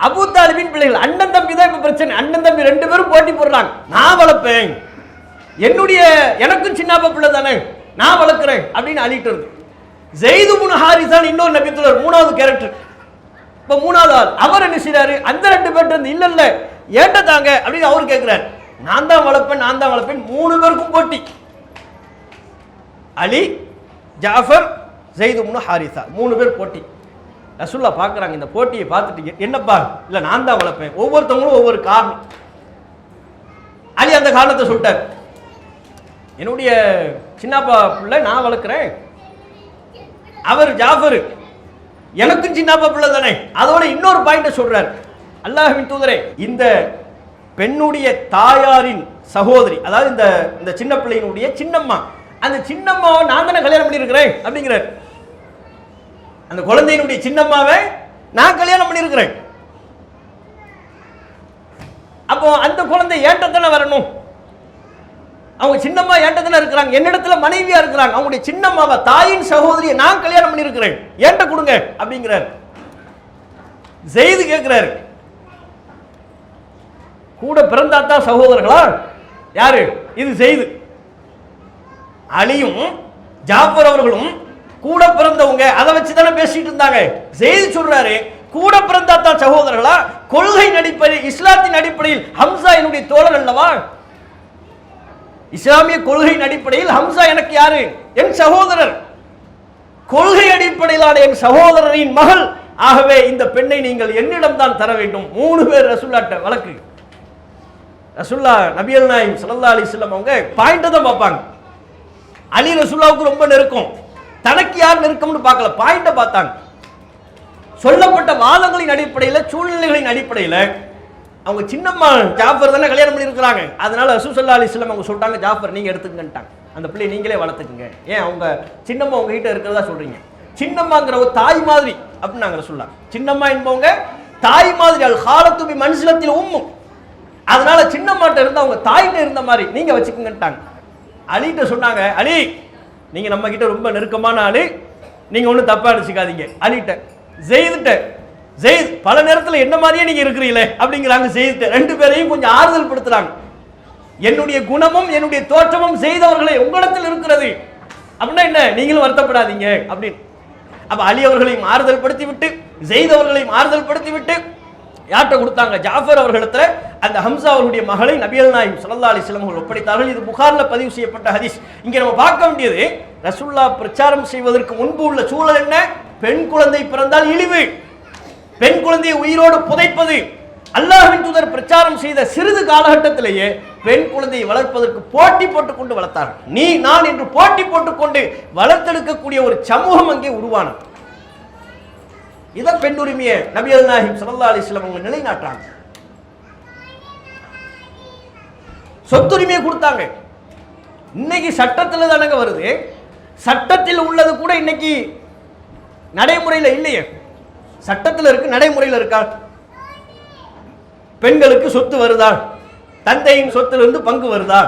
அபூ தாலிபின் பிள்ளைகள். அண்ணன் தம்பி தான் இப்ப பிரச்சனை. அண்ணன் தம்பி ரெண்டு பேரும் போட்டி போடுறாங்க. நான் வளர்ப்பேன், எனக்கும் சின்னப்பா பிள்ளை தானே, நான் வளர்க்கிறேன் அப்படின்னு அலிட்டு இருந்து. ஸெய்து இப்னு ஹாரிஸான் இன்னொரு நபித்தோழர், மூணாவது கேரக்டர். இப்ப மூணாவது ஆள் அவர் என்ன செய்றாரு? அந்த ரெண்டு பேர்ட்ட இருந்து இல்ல இல்ல ஏட்ட தாங்க அப்படின்னு அவர் கேட்கிறார். நான் தான் வளர்ப்பேன், நான் தான் வளர்ப்பேன். மூணு பேருக்கும் போட்டி. அலி, ஜாஃபர், ஸெய்து இப்னு ஹாரிஸா, மூணு பேர் போட்டி. ரசூலுல்லாஹ் பார்க்குறாங்க, இந்த போட்டியை பார்த்துட்டு என்னப்பா, இல்லை நான் தான் வளர்ப்பேன். ஒவ்வொருத்தவங்களும் ஒவ்வொரு காரணம். அலி அந்த காரணத்தை சொல்லிட்டார். என்னுடைய சின்னப்பா பிள்ளை நான் வளர்க்குறேன். அவர் ஜாஃபர், எனக்கும் சின்னப்பா பிள்ளை தானே. அதோட இன்னொரு பாயிண்ட சொல்றார். அல்லாஹ்வின் தூதரே, இந்த பெண்ணுடைய தாயாரின் சகோதரி, அதாவது இந்த சின்ன பிள்ளையினுடைய சின்னம்மா, அந்த சின்னம்மாவை நான் தானே கல்யாணம் பண்ணியிருக்கிறேன் அப்படிங்கிறார். அந்த குழந்தையினுடைய சின்னம்மாவை நான் கல்யாணம் பண்ணியிருக்கிறேன். அப்போ அந்த குழந்தை ஏன்டத்தானே வரணும். அவங்க சின்னம்மா ஏன்டத்தானே இருக்கிறாங்க, என்னிடத்துல மனைவியா இருக்கிறாங்க. அவங்களுடைய சின்னம்மாவை, தாயின் சகோதரியை நான் கல்யாணம் பண்ணியிருக்கிறேன், ஏன்ட கொடுங்க அப்படிங்கிறார். ஸெய்து கேட்கிறாரு, கூட பிறந்தாத்தா சகோதரர்களா? யாரு இது? ஸெய்து. அலியும் ஜாஃபர் அவர்களும் கூட பிறந்தவங்க, அதை வச்சு தானே பேசிட்டு இருந்தாங்க. ஸெய்து சொல்றாரு, கூட பிறந்தாத்தா சகோதரர்களா? கொள்கையின் அடிப்படையில், இஸ்லாத்தின் அடிப்படையில் ஹம்சா என்னுடைய தோழர் அல்லவா? இஸ்லாமிய கொள்கையின் அடிப்படையில் ஹம்சா எனக்கு யாரு? என் சகோதரர். கொள்கை அடிப்படையிலான என் சகோதரரின் மகள். ஆகவே இந்த பெண்ணை நீங்கள் என்னிடம் தான் தர வேண்டும். மூணு பேர் ரசூலுல்லாஹ்ட்ட வழக்கு. ரசூலுல்லாஹ் நபிகள் நாயகம் ஸல்லல்லாஹு அலைஹி வஸல்லம் அவங்க பாயிண்ட தான் பார்ப்பாங்க. அலி ரசூலுல்லாஹ்வுக்கு ரொம்ப நெருக்கம், தனக்கு யார் நெருக்கம்னு பார்க்கல, பாயிண்ட பார்த்தாங்க. சொல்லப்பட்ட வாதங்களின் அடிப்படையில், சூழ்நிலைகளின் அடிப்படையில் அவங்க சின்னம்மா ஜாஃபர் தானே கல்யாணம் பண்ணியிருக்கிறாங்க. அதனால ரசூல் ஸல்லல்லாஹு அலைஹி வஸல்லம் அவங்க சொல்லிட்டாங்க, ஜாஃபர் நீங்க எடுத்துக்கங்கன்ட்டாங்க. அந்த பிள்ளை நீங்களே வளர்த்துக்குங்க. ஏன் அவங்க சின்னம்மா உங்ககிட்ட இருக்கிறதா சொல்றீங்க? சின்னம்மாங்கிற ஒரு தாய் மாதிரி அப்படின்னு நாங்கள் சொல்லலாம். சின்னம்மா என்பவங்க தாய் மாதிரி. அல் ஹாலத்து பி மன்சிலத்தில் உம்மும். அதனால சின்னம்மாட்ட இருந்து அவங்க தாயிட்ட இருந்த மாதிரி நீங்க வச்சுக்கங்கன்ட்டாங்க. அலிட்ட சொன்னாங்க, அலி நீங்க நம்ம கிட்ட ரொம்ப நெருக்கமான ஆளு, நீங்க ஒன்றும் தப்பா நினைச்சுக்காதீங்க. அலிட்ட ஸெய்துட்ட, ஸெய்த் பல நேரத்தில் என்ன மாதிரியே நீங்க இருக்கிறீங்களே அப்படிங்கிறாங்க. ஸெய்துட்ட ரெண்டு பேரையும் கொஞ்சம் ஆறுதல் படுத்துறாங்க. என்னுடைய குணமும் என்னுடைய தோற்றமும் செய்தவர்களை உங்களிடத்தில் இருக்கிறது அப்படின்னா என்ன, நீங்களும் வருத்தப்படாதீங்க அப்படின்னு. அப்ப அலி அவர்களையும் ஆறுதல் படுத்தி விட்டு, ஸெய்த் அவர்களையும் ஆறுதல் படுத்தி விட்டு யார்கிட்ட கொடுத்தாங்க? ஜாஃபர் அவர்களிடத்துல அந்த ஹம்சா அவர்களுடைய மகளை நபிகள் நாயகம் ஸல்லல்லாஹு அலைஹி வஸல்லம் அவர்கள் ஒப்படைத்தார்கள். இது புகார்ல பதிவு செய்யப்பட்ட ஹதீஸ். இங்க நம்ம பார்க்க வேண்டியது, ரசூலுல்லாஹ் பிரச்சாரம் செய்வதற்கு முன்பு உள்ள சூழல் என்ன? பெண் குழந்தை பிறந்தால் இழிவு, பெண் குழந்தையை உயிரோடு புதைப்பது. அல்லாஹ்வின் தூதர் பிரச்சாரம் செய்த சிறிது காலகட்டத்திலேயே பெண் குழந்தையை வளர்ப்பதற்கு போட்டி போட்டுக் கொண்டு வளர்த்தார்கள். நீ நான் என்று போட்டி போட்டுக்கொண்டு வளர்த்தெடுக்கக்கூடிய ஒரு சமூகம் அங்கே உருவானது. இதை பெண் உரிமையை நபிகள் நாயகம் ஸல்லல்லாஹு அலைஹி வஸல்லம் அவங்க நிலைநாட்டுறாங்க. சொத்துரிமையை கொடுத்தாங்க. இன்னைக்கு சட்டத்தில் தானங்க வருது. சட்டத்தில் உள்ளது கூட இன்னைக்கு நடைமுறையில் இல்லையே. சட்டத்தில் இருக்கு, நடைமுறையில் இருக்கா? பெண்களுக்கு சொத்து வருதா? தந்தையின் சொத்திலிருந்து பங்கு வருதா?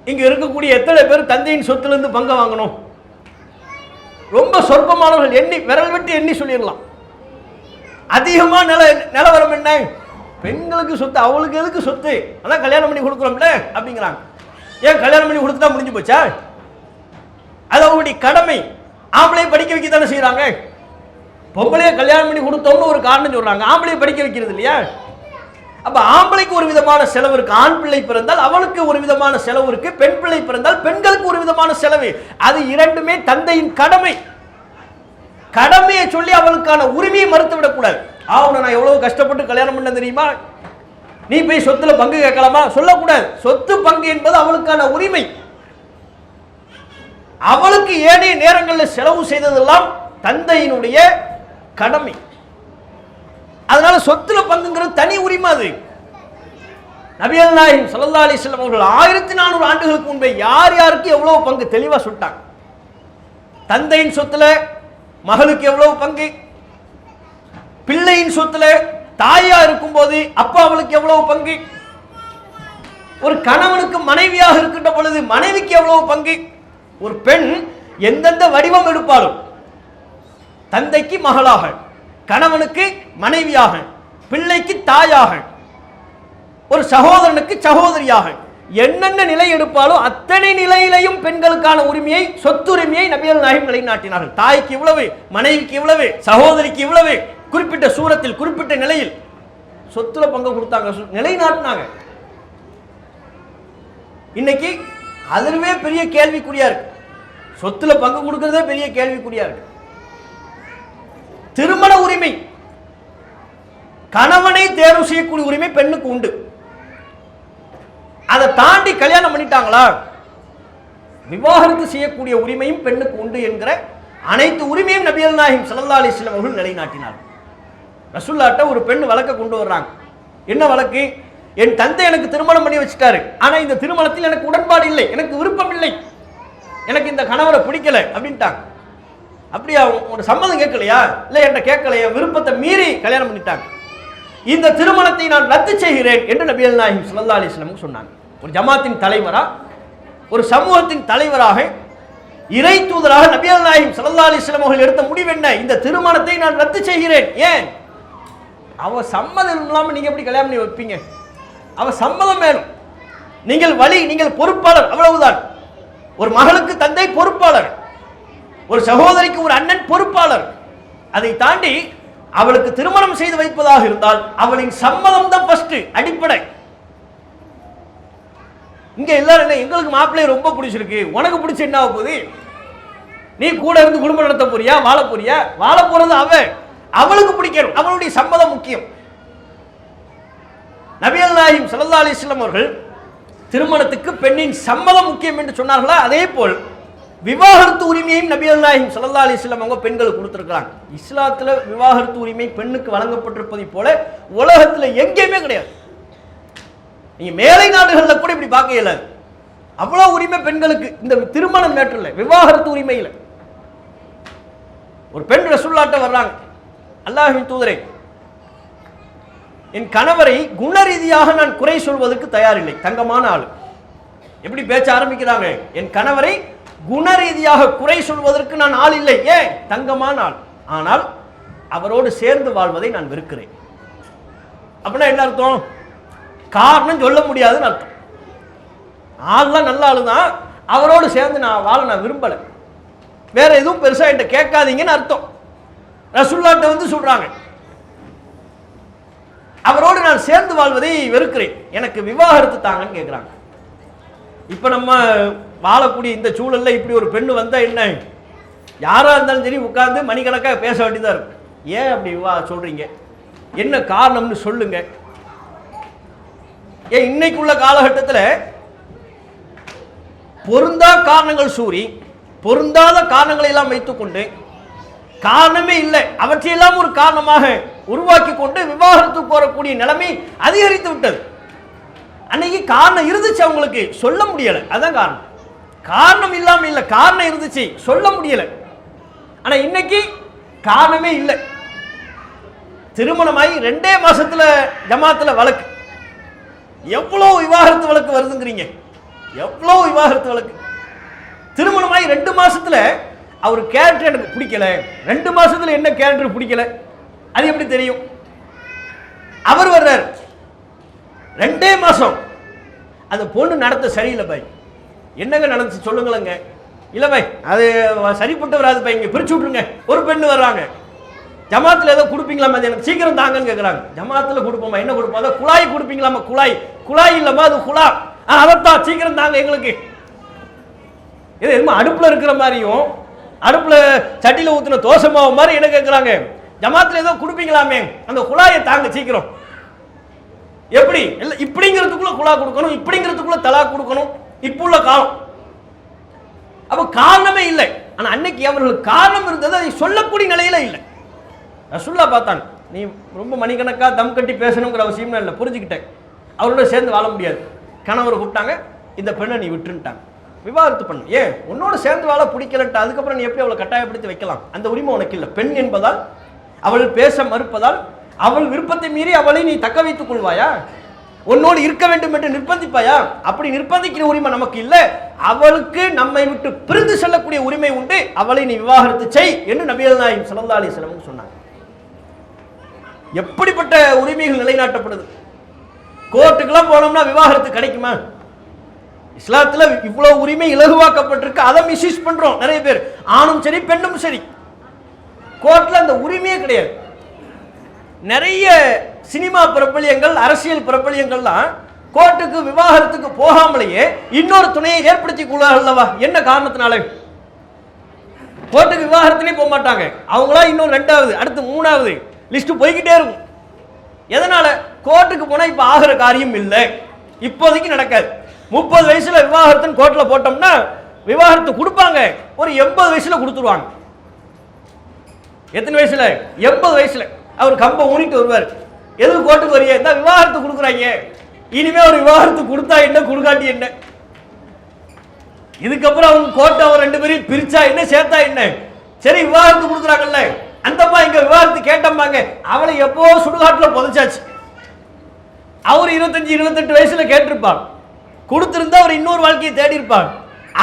இங்க இருக்கக்கூடிய எத்தனை பேர் தந்தையின் சொத்திலிருந்து பங்கு வாங்கணும்? ரொம்ப சொற்பமானவர்கள், எண்ணி விரல் விட்டு எண்ணி சொல்லிடலாம். அதிகமா நிலவரம் என்ன? பெண்களுக்கு சொத்து, அவளுக்கு எதுக்கு சொத்து? அதான் கல்யாணம் பண்ணி கொடுக்குறோம்ல அப்படிங்கிறாங்க. ஏன் கல்யாணம் பண்ணி கொடுத்துட்டா முடிஞ்சு போச்சா? அது அவங்களுடைய கடமை. ஆம்பளை படிக்க வைக்க தானே செய்யறாங்க. பொம்பளைய கல்யாணம் பண்ணி கொடுத்தோம்னு ஒரு காரணம் சொல்றாங்க, ஆம்பளையை படிக்க வைக்கிறது இல்லையா? அப்ப ஆம்பளைக்கு ஒரு விதமான செலவு இருக்கு, ஆண் பிள்ளை பிறந்தால் அவளுக்கு ஒரு விதமான செலவு இருக்கு, பெண் பிள்ளை பிறந்தால் பெண்களுக்கு ஒரு விதமான செலவு. அது இரண்டுமே தந்தையின் கடமை. கடமையை சொல்லி அவளுக்கான உரிமையை மறுத்து விடக்கூடாது. அவனை நான் எவ்வளவு கஷ்டப்பட்டு கல்யாணம் பண்ண தெரியுமா, நீ போய் சொத்துல பங்கு கேட்கலாமா சொல்லக்கூடாது. சொத்து பங்கு என்பது அவளுக்கான உரிமை. அவளுக்கு ஏனைய நேரங்களில் செலவு செய்ததெல்லாம் தந்தையினுடைய கடமை. அதனால சொத்துல பங்குங்கிறது தனி உரிமை. அது நபிகள் நாயகம் ஸல்லல்லாஹு அலைஹி வஸல்லம் அவர்கள் 1400 ஆண்டுகளுக்கு முன்பே யார் யாருக்கு எவ்வளவு பங்கு தெளிவா சொல்லிட்டாங்க. தந்தையின் சொத்துல மகளுக்கு எவ்வளவு பங்கு, பிள்ளையின் சொத்துல தாயா இருக்கும் போது அப்பா அவளுக்கு எவ்வளவு பங்கு, ஒரு கணவனுக்கு மனைவியாக இருக்கின்ற பொழுது மனைவிக்கு எவ்வளவு பங்கு, ஒரு பெண் எந்தெந்த வடிவம் எடுப்பாலும் தந்தைக்கு மகளாக, கணவனுக்கு மனைவியாக, பிள்ளைக்கு தாயாக, ஒரு சகோதரனுக்கு சகோதரியாக, என்னென்ன நிலை எடுப்பாலும் அத்தனை நிலையிலையும் பெண்களுக்கான உரிமையை, சொத்துரிமையை நபிகள் நாயகம் நிலைநாட்டினார்கள். தாய்க்கு இவ்வளவு, மனைவிக்கு இவ்வளவு, சகோதரிக்கு இவ்வளவு, குறிப்பிட்ட சூரத்தில் குறிப்பிட்ட நிலையில் சொத்துல பங்கு கொடுத்தாங்க, நிலைநாட்டினாங்க. இன்னைக்கு அதுவே பெரிய கேள்விக்குறியா இருக்கு. சொத்துல பங்கு கொடுக்கிறதே பெரிய கேள்விக்குறியா இருக்கு. திருமண உரிமை, கணவனை தேர்வு செய்யக்கூடிய உரிமை பெண்ணுக்கு உண்டு. அதை தாண்டி கல்யாணம் பண்ணிட்டாங்களா, விவாகரத்து செய்யக்கூடிய உரிமையும் பெண்ணுக்கு உண்டு என்கிற அனைத்து உரிமையும் நபிகள் நாயகம் ஸல்லல்லாஹு அலைஹி வஸல்லம் அவர்கள் நிலைநாட்டினார். ரசூலுல்லாஹ்ட்ட ஒரு பெண் வழக்க கொண்டு வர்றாங்க. என்ன வழக்கு? என் தந்தை எனக்கு திருமணம் பண்ணி வச்சுட்டாரு, ஆனா இந்த திருமணத்தில் எனக்கு உடன்பாடு இல்லை, எனக்கு விருப்பம் இல்லை, எனக்கு இந்த கணவரை பிடிக்கல அப்படின்ட்டாங்க. அப்படியா, ஒரு சம்மதம் கேட்கலையா? இல்லை என்ற கேட்கலையா, விருப்பத்தை மீறி கல்யாணம் பண்ணிட்டாங்க. இந்த திருமணத்தை நான் ரத்து செய்கிறேன் என்று நபிகள் நாயகம் ஸல்லல்லாஹு அலைஹி வஸல்லம் சொன்னாங்க. ஒரு ஜமாத்தின் தலைவரா, ஒரு சமூகத்தின் தலைவராக, இறை தூதராக நபிகள் நாயகம் ஸல்லல்லாஹு அலைஹி வஸல்லம் அவர்கள் எடுத்த முடிவு என்ன? இந்த திருமணத்தை நான் ரத்து செய்கிறேன். ஏன்? அவ சம்மதம் இல்லாமல் நீங்க எப்படி கல்யாணம் பண்ணி வைப்பீங்க? அவ சம்மதம் வேணும். நீங்கள் வழி, நீங்கள் பொறுப்பாளர், அவ்வளவுதான். ஒரு மகளுக்கு தந்தை பொறுப்பாளர், ஒரு சகோதரிக்கு ஒரு அண்ணன் பொறுப்பாளர். அதை தாண்டி அவளுக்கு திருமணம் செய்து வைப்பதாக இருந்தால் அவளின் சம்மதம் தான் ஃபர்ஸ்ட் அடிப்படை. இங்க எல்லாரும் என்ன, எங்களுக்கு மாப்பிள்ளையை ரொம்ப பிடிச்சிருக்கு, உனக்கு பிடிச்ச என்ன ஆக போகுது, நீ கூட இருந்து குடும்பம் நடத்த போறியா, வாழ போறியா? வாழ போறது அவளுக்கு பிடிக்கணும், அவளுடைய சம்மதம் முக்கியம். நபிகள் நாயகம் ஸல்லல்லாஹு அலைஹி வஸல்லம் அவர்கள் திருமணத்துக்கு பெண்ணின் சம்மதம் முக்கியம் என்று சொன்னார்களா, அதே போல் விவாகரத்து உரிமையையும் நபிகள் நாயகம் ஸல்லல்லாஹு அலைஹி வஸல்லம் அவங்க பெண்களுக்கு கொடுத்திருக்கிறாங்க. இஸ்லாத்துல விவாகரத்து உரிமை பெண்ணுக்கு வழங்கப்பட்டிருப்பதை போல உலகத்துல எங்கேயுமே கிடையாது. நீங்க மேலை நாடுகள்ல கூட இப்படி பார்க்க இயலாது. அவ்வளவு உரிமை பெண்களுக்கு இந்த திருமண மேட்டர்ல, விவாகரத்து உரிமையில. ஒரு பெண் ரசூலுல்லாஹ்ட்ட வர்றாங்க, அல்லாஹ்வின் தூதரே, என் கணவரை குண ரீதியாக நான் குறை சொல்வதற்கு தயாரில்லை, தங்கமான ஆள். எப்படி பேச்ச ஆரம்பிக்கிறாங்க? என் கணவரை குண ரீதியாக குறை சொல்வதற்கு நான் ஆள் இல்லை, ஏன்? தங்கமான ஆள். ஆனால் அவரோடு சேர்ந்து வாழ்வதை நான் வெறுக்கிறேன். அப்படின்னா என்ன அர்த்தம்? காரணம் சொல்ல முடியாதுன்னு அர்த்தம். ஆள்லாம் நல்ல ஆளு தான், அவரோடு சேர்ந்து வாழ நான் விரும்பல, வேற எதுவும் பெருசா என்கிட்ட கேட்காதீங்கன்னு அர்த்தம். ரசூலுல்லாஹ்ட்ட வந்து சொல்றாங்க, அவரோடு நான் சேர்ந்து வாழ்வதை வெறுக்கிறேன், எனக்கு விவாகரத்து தாங்கன்னு கேட்கிறாங்க. இப்ப நம்ம வாழக்கூடிய இந்த சூழல்ல இப்படி ஒரு பெண்ணு வந்தா என்ன, யாரா இருந்தாலும் சரி உட்கார்ந்து மணிக்கணக்காக பேச வேண்டியதா இருக்கும். ஏன் அப்படி சொல்றீங்க, என்ன காரணம்னு சொல்லுங்க. ஏன் இன்னைக்குள்ள காலகட்டத்தில் பொருந்தா காரணங்கள் சூறி, பொருந்தாத காரணங்களை எல்லாம் வைத்துக்கொண்டு, காரணமே இல்லை அவற்றையெல்லாம் ஒரு காரணமாக உருவாக்கி கொண்டு விவாகரத்து கோரக்கூடிய நிலைமை அதிகரித்து விட்டது. அன்னைக்கு காரணம் இருந்துச்சு, அவங்களுக்கு சொல்ல முடியல, அதான் காரணம். காரணம் இல்லாம இல்லை, காரணம் இருந்துச்சு, சொல்ல முடியல. ஆனா இன்னைக்கு காரணமே இல்லை. திருமணமாகி 2 மாசத்துல ஜமாத்துல வழக்கு, எவ்வளவு விவாகரத்து வழக்கு வருதுங்கிறீங்க, எவ்வளவு விவாகரத்து வழக்கு. திருமணமாகி 2 மாசத்துல அவர் கேரக்டர் எனக்கு பிடிக்கல, 2 மாசத்துல என்ன கேரக்டர் பிடிக்கல, அது எப்படி தெரியும்? அவர் வர்றார் 2 மாசம், அந்த பொண்ணு நடத்த சரியில்லை பாய், என்னங்க நடந்துச்சு சொல்லுங்களேங்க. இல்லை பாய் அது சரிப்பட்டு வராது பாய், இங்க பிரிச்சு விட்டுருங்க. ஒரு பெண்ணு வர்றாங்க, ஜமாத்துல ஏதோ கொடுப்பீங்களாமா, அது எனக்கு சீக்கிரம் தாங்கன்னு கேட்குறாங்க. ஜமாத்துல கொடுப்போமா, என்ன கொடுப்போம், அதை குழாய் கொடுப்பீங்களாமா, குழாய் இல்லைம்மா அது குழா, அதைத்தான் சீக்கிரம் தாங்க எங்களுக்கு. இது எதுமா அடுப்புல இருக்கிற மாதிரியும் அடுப்புல சட்டியில ஊத்துன தோசை மாவு மாதிரி என்ன கேட்குறாங்க, ஜமாத்துல ஏதோ கொடுப்பீங்களாமே அந்த குழாயை தாங்க சீக்கிரம். எப்படி இல்லை இப்படிங்கிறதுக்குள்ள குழா கொடுக்கணும், இப்படிங்கிறதுக்குள்ள தலா கொடுக்கணும், இப்போ உள்ள காலம். அப்ப காரணமே இல்லை. ஆனா அன்னைக்கு அவர்களுக்கு காரணம் இருந்தது, அதை சொல்லக்கூடிய நிலையில இல்லை. ரசூலுல்லாஹ் பார்த்தாங்க, நீ ரொம்ப மணிக்கணக்கா தம் கட்டி பேசணுங்கிற அவசியம் இல்லை, புரிஞ்சுக்கிட்டேன், அவரோட சேர்ந்து வாழ முடியாது. கணவர் கூப்பிட்டாங்க, இந்த பெண்ணை நீ விட்டுட்டாங்க, விவாகரத்து பண்ணு. ஏன் உன்னோட சேர்ந்து வாழ பிடிக்கலன்ட்டு அதுக்கப்புறம் நீ எப்படி அவளை கட்டாயப்படுத்தி வைக்கலாம்? அந்த உரிமை உனக்கு இல்லை. பெண் என்பதால், அவள் பேச மறுப்பதால், அவள் விருப்பத்தை மீறி அவளை நீ தக்க வைத்துக் கொள்வாயா? உன்னோடு இருக்க வேண்டும் என்று நிர்பந்திப்பாயா? அப்படி நிர்பந்திக்கிற உரிமை நமக்கு இல்லை. அவளுக்கு நம்மை விட்டு பிரிந்து செல்லக்கூடிய உரிமை உண்டு, அவளை நீ விவாகரத்து செய் என்று நபிகள் நாயகம் ஸல்லல்லாஹு அலைஹி வஸல்லம் சொன்னாங்க. எப்படிப்பட்ட உரிமைகள் நிலைநாட்டப்படுது? கோர்ட்டுக்கெல்லாம் போனோம்னா விவாகரத்து கிடைக்குமா? இஸ்லாத்துல இவ்வளவு உரிமை இலகுவாக்கப்பட்டிருக்கு, அதை மிஸ்யூஸ் பண்றோம் நிறைய பேர், ஆணும் சரி பெண்ணும் சரி. கோர்ட்ல அந்த உரிமையே கிடையாது. நிறைய சினிமா பிரபலியங்கள், அரசியல் பிரபலியங்கள்லாம் கோர்ட்டுக்கு விவாகரத்துக்கு போகாமலேயே இன்னொரு துணையை ஏற்படுத்தி கொள்ளார்கள் அல்லவா? என்ன காரணத்தினால? கோர்ட்டுக்கு விவாகரத்துலேயே போக மாட்டாங்க, அவங்களா இன்னும் ரெண்டாவது, அடுத்து மூணாவது லிஸ்ட் போய்கிட்டே இருக்கும். எதனால? கோர்ட்டுக்கு போனா இப்ப ஆகிற காரியம் இல்லை, இப்போதைக்கு நடக்காது. 30 வயசுல விவாகரத்துன்னு கோர்ட்ல போட்டோம்னா விவாகரத்து கொடுப்பாங்க, ஒரு 80 வயசுல கொடுத்துருவாங்க. எத்தனை வயசுல? 80 வயசுல அவர் கம்ப ஊனிட்டு வருவார். எதுக்கு கோர்ட்டுக்கு வரைய? இந்த விவாகரத்து கொடுக்குறாங்க, இனிமே ஒரு விவாகரத்து கொடுத்தா என்ன, கொடுக்காட்டி என்ன? இதுக்கப்புறம் அவங்க கோர்ட் அவர் 2 பேரையும் பிரிச்சா என்ன, சேர்த்தா என்ன? சரி விவாகரத்து கொடுக்குறாங்கல்ல, அந்தப்பா இங்க விவாகரத்து கேட்டம்பாங்க, அவளை எப்போ சுடுகாட்டுல புதைச்சாச்சு. அவர் 25-28 வயசுல கேட்டிருப்பார், கொடுத்திருந்தா அவர் இன்னொரு வாழ்க்கையை தேடி இருப்பார்.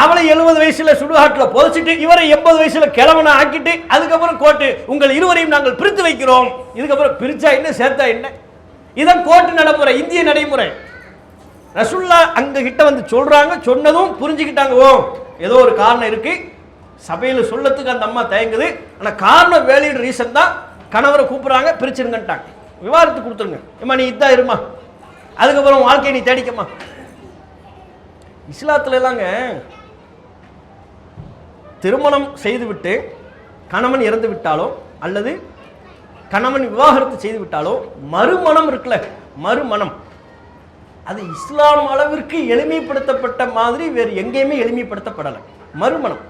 அவளை 70 வயசுல சுடுகாட்டுல புதைச்சிட்டு இவரை 80 வயசுல கிழவனை ஆக்கிட்டு அதுக்கப்புறம் கோர்ட்டு உங்கள் இருவரையும் நாங்கள் பிரித்து வைக்கிறோம். இதுக்கப்புறம் பிரிச்சா என்ன, சேர்த்தா என்ன? இதான் கோர்ட்டு நடைமுறை, இந்திய நடைமுறை. ரசூலுல்லாஹ் அங்க கிட்ட வந்து சொல்றாங்க, சொன்னதும் புரிஞ்சுக்கிட்டாங்க, ஓ ஏதோ ஒரு காரணம் இருக்கு, சபையில் சொல்லத்துக்கு அந்த அம்மா தயங்குது, ஆனா காரணம் வேலிட் ரீசன் தான். கணவரை கூப்பிடுறாங்க, பிரிச்சிருங்கன்ட்டாங்க, விவாகரத்து கொடுத்துருங்க, ஏமா நீ இதான் இருமா, அதுக்கப்புறம் வாழ்க்கையை நீ தேடிக்கமா. இஸ்லாத்துல எல்லாங்க திருமணம் செய்துவிட்டு கணவன் இறந்து விட்டாலோ அல்லது கணவன் விவாகரத்து செய்து விட்டாலோ மறுமணம் இருக்குல்ல, மறுமணம், அது இஸ்லாம் அளவிற்கு எளிமைப்படுத்தப்பட்ட மாதிரி வேறு எங்கேயுமே எளிமைப்படுத்தப்படலை. மறுமணம்,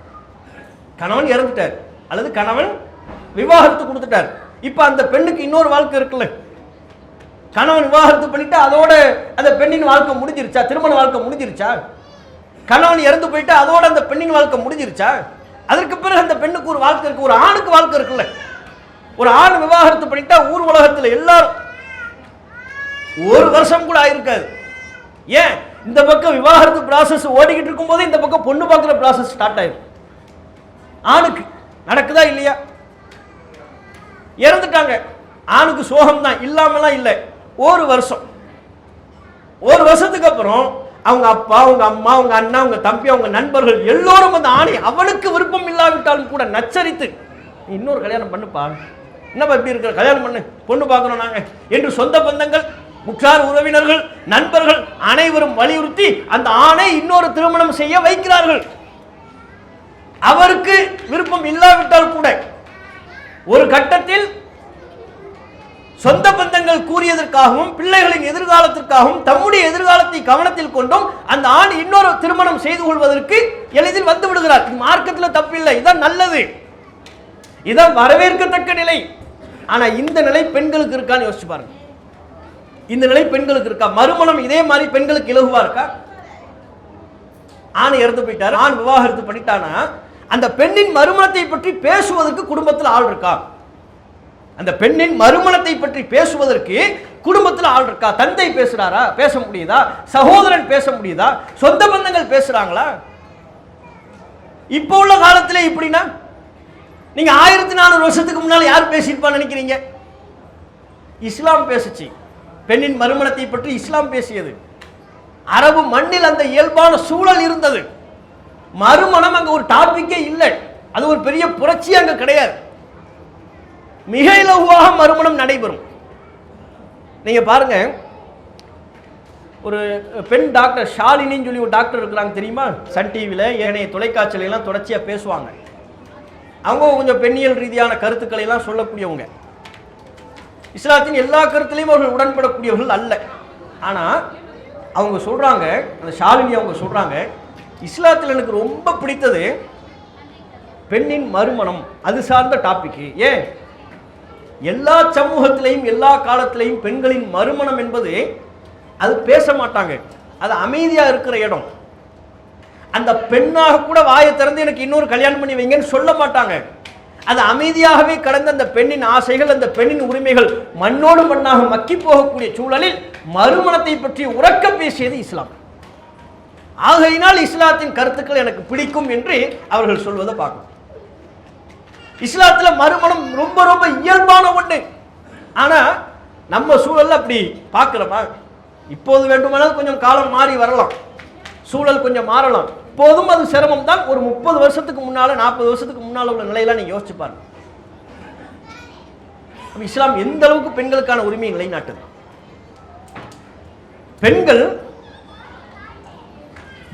கணவன் இறந்துட்டார் அல்லது கணவன் விவாகரத்து கொடுத்துட்டார், இப்ப அந்த பெண்ணுக்கு இன்னொரு வாழ்க்கை இருக்குல்ல. கணவன் விவாகரத்து பண்ணிட்டு அதோட அந்த பெண்ணின் வாழ்க்கை முடிஞ்சிருச்சா? திருமண வாழ்க்கை முடிஞ்சிருச்சா? கணவன் இறந்து போயிட்டு அதோட அந்த பெண்ணின் வாழ்க்கை முடிஞ்சிருச்சா? அதற்கு பிறகு அந்த பெண்ணுக்கு ஒரு வாழ்க்கை இருக்கு, ஒரு ஆணுக்கு வாழ்க்கை இருக்குல்ல. ஒரு ஆண் விவாகரத்து பண்ணிட்டா ஊர் உலகத்துல எல்லாரும் 1 வருஷம் கூட ஆயிருக்காது. ஏன்? இந்த பக்கம் விவாகரத்து ப்ராசஸ் ஓடிக்கிட்டு இருக்கும் போது இந்த பக்கம் பொண்ணு பார்க்குற ப்ராசஸ் ஸ்டார்ட் ஆயிரும். ஆணுக்கு நடக்குதா இல்லையா? இறந்துட்டாங்க, ஆணுக்கு சோகம் தான், இல்லாமலாம் இல்லை. 1 வருஷம், 1 வருஷத்துக்கு அப்புறம் அவங்க அப்பா, அவங்க அம்மா, அவங்க அண்ணா, அவங்க தம்பி, அவங்க நண்பர்கள் எல்லோரும் அந்த ஆணை அவனுக்கு விருப்பம் இல்லாவிட்டாலும் கூட நச்சரித்து இன்னொரு கல்யாணம் பண்ணுப்பா, என்னப்பா இப்படி இருக்கிற, கல்யாணம் பண்ணு, பொண்ணு பார்க்கணும் நாங்க என்று சொந்த பந்தங்கள், முற்றார் உறவினர்கள், நண்பர்கள் அனைவரும் வலியுறுத்தி அந்த ஆணை இன்னொரு திருமணம் செய்ய வைக்கிறார்கள். அவருக்கு விருப்பம் இல்லாவிட்டால் கூட ஒரு கட்டத்தில் சொந்த பந்தங்கள் கூறியதற்காகவும் பிள்ளைகளின் எதிர்காலத்திற்காகவும் தம்முடைய எதிர்காலத்தை கவனத்தில் கொண்டும் அந்த ஆண் இன்னொரு திருமணம் செய்து கொள்வதற்கு எளிதில் வந்து விடுகிறார். மார்க்கத்தில் தப்பில்லை, இதான் நல்லது, இதான் வரவேற்கத்தக்க நிலை. ஆனா இந்த நிலை பெண்களுக்கு இருக்கான்னு யோசிச்சு பாருங்க. இந்த நிலை பெண்களுக்கு இருக்கா? மறுமணம் இதே மாதிரி பெண்களுக்கு இலகுவா இருக்கா? ஆண் இறந்து போயிட்டாரு, ஆண் விவாகரத்து பண்ணிட்டானா அந்த பெண்ணின் மறுமணத்தை பற்றி பேசுவதற்கு குடும்பத்தில் ஆள் இருக்கா? அந்த பெண்ணின் மறுமணத்தை பற்றி பேசுவதற்கு குடும்பத்தில் ஆள் இருக்கா? தந்தை பேசுறாரா? பேச முடியுதா? சகோதரன் பேச முடியுதா? சொந்த பந்தங்கள் பேசுறாங்களா? இப்போ உள்ள காலத்திலே இப்படின்னா நீங்க 1400 வருஷத்துக்கு முன்னால் யார் பேசியிருப்பான்னு நினைக்கிறீங்க? இஸ்லாம் பேசுச்சு, பெண்ணின் மறுமணத்தை பற்றி இஸ்லாம் பேசியது. அரபு மண்ணில் அந்த இயல்பான சூழல் இருந்தது. மறுமணம் அங்க ஒரு டாபிக்கே இல்லை, அது ஒரு பெரிய புரட்சி அங்க கிடையாது. மிக இலகுவாக மறுமணம் நடைபெறும். நீங்க பாருங்க, ஒரு பெண் டாக்டர் ஷாலினின்னு சொல்லி ஒரு டாக்டர் இருக்கிறாங்க தெரியுமா? சன் டிவியில் ஏனைய தொலைக்காட்சியில எல்லாம் தொடர்ச்சியாக பேசுவாங்க. அவங்க கொஞ்சம் பெண்ணியல் ரீதியான கருத்துக்களை எல்லாம் சொல்லக்கூடியவங்க. இஸ்லாத்தின் எல்லா கருத்துலையும் அவர்கள் உடன்படக்கூடியவர்கள் அல்ல. ஆனால் அவங்க சொல்றாங்க, அந்த ஷாலினி அவங்க சொல்றாங்க, இஸ்லாத்தில் எனக்கு ரொம்ப பிடித்தது பெண்ணின் மறுமணம், அது சார்ந்த டாபிக். ஏன் எல்லா சமூகத்திலையும் எல்லா காலத்திலையும் பெண்களின் மறுமணம் என்பது அது பேச மாட்டாங்க, அது அமைதியாக இருக்கிற இடம். அந்த பெண்ணாக கூட வாயை திறந்து எனக்கு இன்னொரு கல்யாணம் பண்ணி வைங்கன்னு சொல்ல மாட்டாங்க. அது அமைதியாகவே கடந்த அந்த பெண்ணின் ஆசைகள், அந்த பெண்ணின் உரிமைகள் மண்ணோடு மண்ணாக மக்கி போகக்கூடிய சூழலில் மறுமணத்தை பற்றி உறக்க பேசியது இஸ்லாம். ஆகையினால் இஸ்லாத்தின் கருத்துக்கள் எனக்கு பிடிக்கும் என்று அவர்கள் சொல்வதை பார்க்கணும். இஸ்லாத்தில் மறுமணம் ரொம்ப ரொம்ப இயல்பான ஒன்று. ஆனால் நம்ம சூழல்ல அப்படி பார்க்கிறோமா? இப்போது வேண்டுமானால் கொஞ்சம் காலம் மாறி வரலாம், சூழல் கொஞ்சம் மாறலாம். இப்போதும் அது சிரமம் தான். ஒரு 30 வருஷத்துக்கு முன்னால 40 வருஷத்துக்கு முன்னால் உள்ள நிலையெல்லாம் நீங்க யோசிச்சு பாருங்க. இஸ்லாம் எந்த அளவுக்கு பெண்களுக்கான உரிமையை நிலைநாட்டுது. பெண்கள்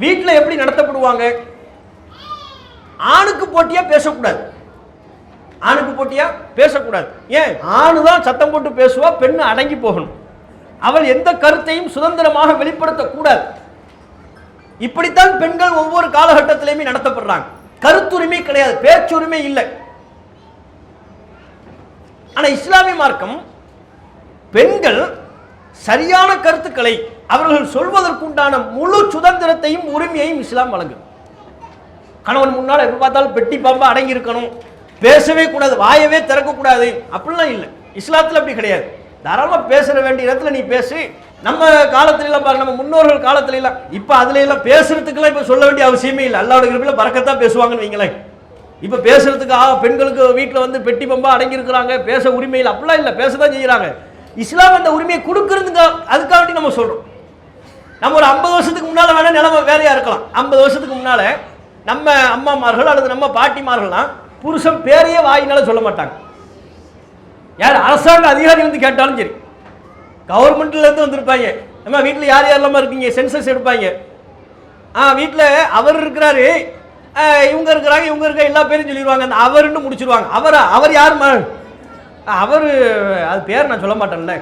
வீட்டில் எப்படி நடத்தப்படுவாங்க? ஆணுக்கு போட்டியா பேசக்கூடாது, ஆணுக்கு போட்டியா பேசக்கூடாது. ஏன்? ஆணு தான் சத்தம் போட்டு பேசுவா, பெண்ணு அடங்கி போகணும். அவள் எந்த கருத்தையும் சுதந்திரமாக வெளிப்படுத்தக்கூடாது. இப்படித்தான் பெண்கள் ஒவ்வொரு காலகட்டத்திலையுமே நடத்தப்படுறாங்க. கருத்துரிமை கிடையாது, பேச்சுரிமை இல்லை. ஆனா இஸ்லாமிய மார்க்கம் பெண்கள் சரியான கருத்துக்களை அவர்கள் சொல்வதற்குண்டான முழு சுதந்திரத்தையும் உரிமையையும் இஸ்லாம் வழங்குது. கணவன் முன்னால் எப்ப பார்த்தாலும் பெட்டி பாம்பா அடங்கி இருக்கணும், பேசவே கூடாது, வாயவே திறக்கக்கூடாது அப்படிலாம் இல்லை. இஸ்லாத்தில் அப்படி கிடையாது. தாராளமாக பேசுற வேண்டிய இடத்துல நீ பேசு. நம்ம காலத்துல எல்லாம் பாருங்க, நம்ம முன்னோர்கள் காலத்துல எல்லாம், இப்ப அதுல எல்லாம் பேசுறதுக்கெல்லாம் இப்ப சொல்ல வேண்டிய அவசியமே இல்லை. அல்லாஹ்வுடைய கிருபையில பரக்கத்தான் பேசுவாங்கன்னு வைங்களேன். இப்ப பேசுறதுக்கு பெண்களுக்கு வீட்டில் வந்து பெட்டி பம்பா அடங்கி இருக்கிறாங்க, பேச உரிமையில் அப்படிலாம் இல்லை, பேசதான் செய்யறாங்க. இஸ்லாம் அந்த உரிமையை கொடுக்கறதுக்கு அதுக்காண்டி நம்ம சொல்றோம். நம்ம ஒரு 50 வருஷத்துக்கு முன்னால வேணா நிலைமை வேறையா இருக்கலாம். 50 வருஷத்துக்கு முன்னால நம்ம அம்மாமார்கள் அல்லது நம்ம பாட்டிமார்கள்லாம் புருஷன் பேரையே வாயினால சொல்ல மாட்டாங்க. யார் அரசாங்க அதிகாரி வந்து கேட்டாலும் சரி, கவர்மெண்ட்ல இருந்து வந்திருப்பாங்க, நம்ம வீட்டில் யார் யாரெல்லாம இருக்கீங்க சென்சஸ் எடுப்பாங்க. வீட்டில் அவர் இருக்கிறாரு, இவங்க இருக்கிறாங்க, இவங்க இருக்க எல்லா பேரும் சொல்லிடுவாங்க. அந்த அவர்னு முடிச்சிருவாங்க. அவர் யார்? அவர் அது பேர் நான் சொல்ல மாட்டேன்ல.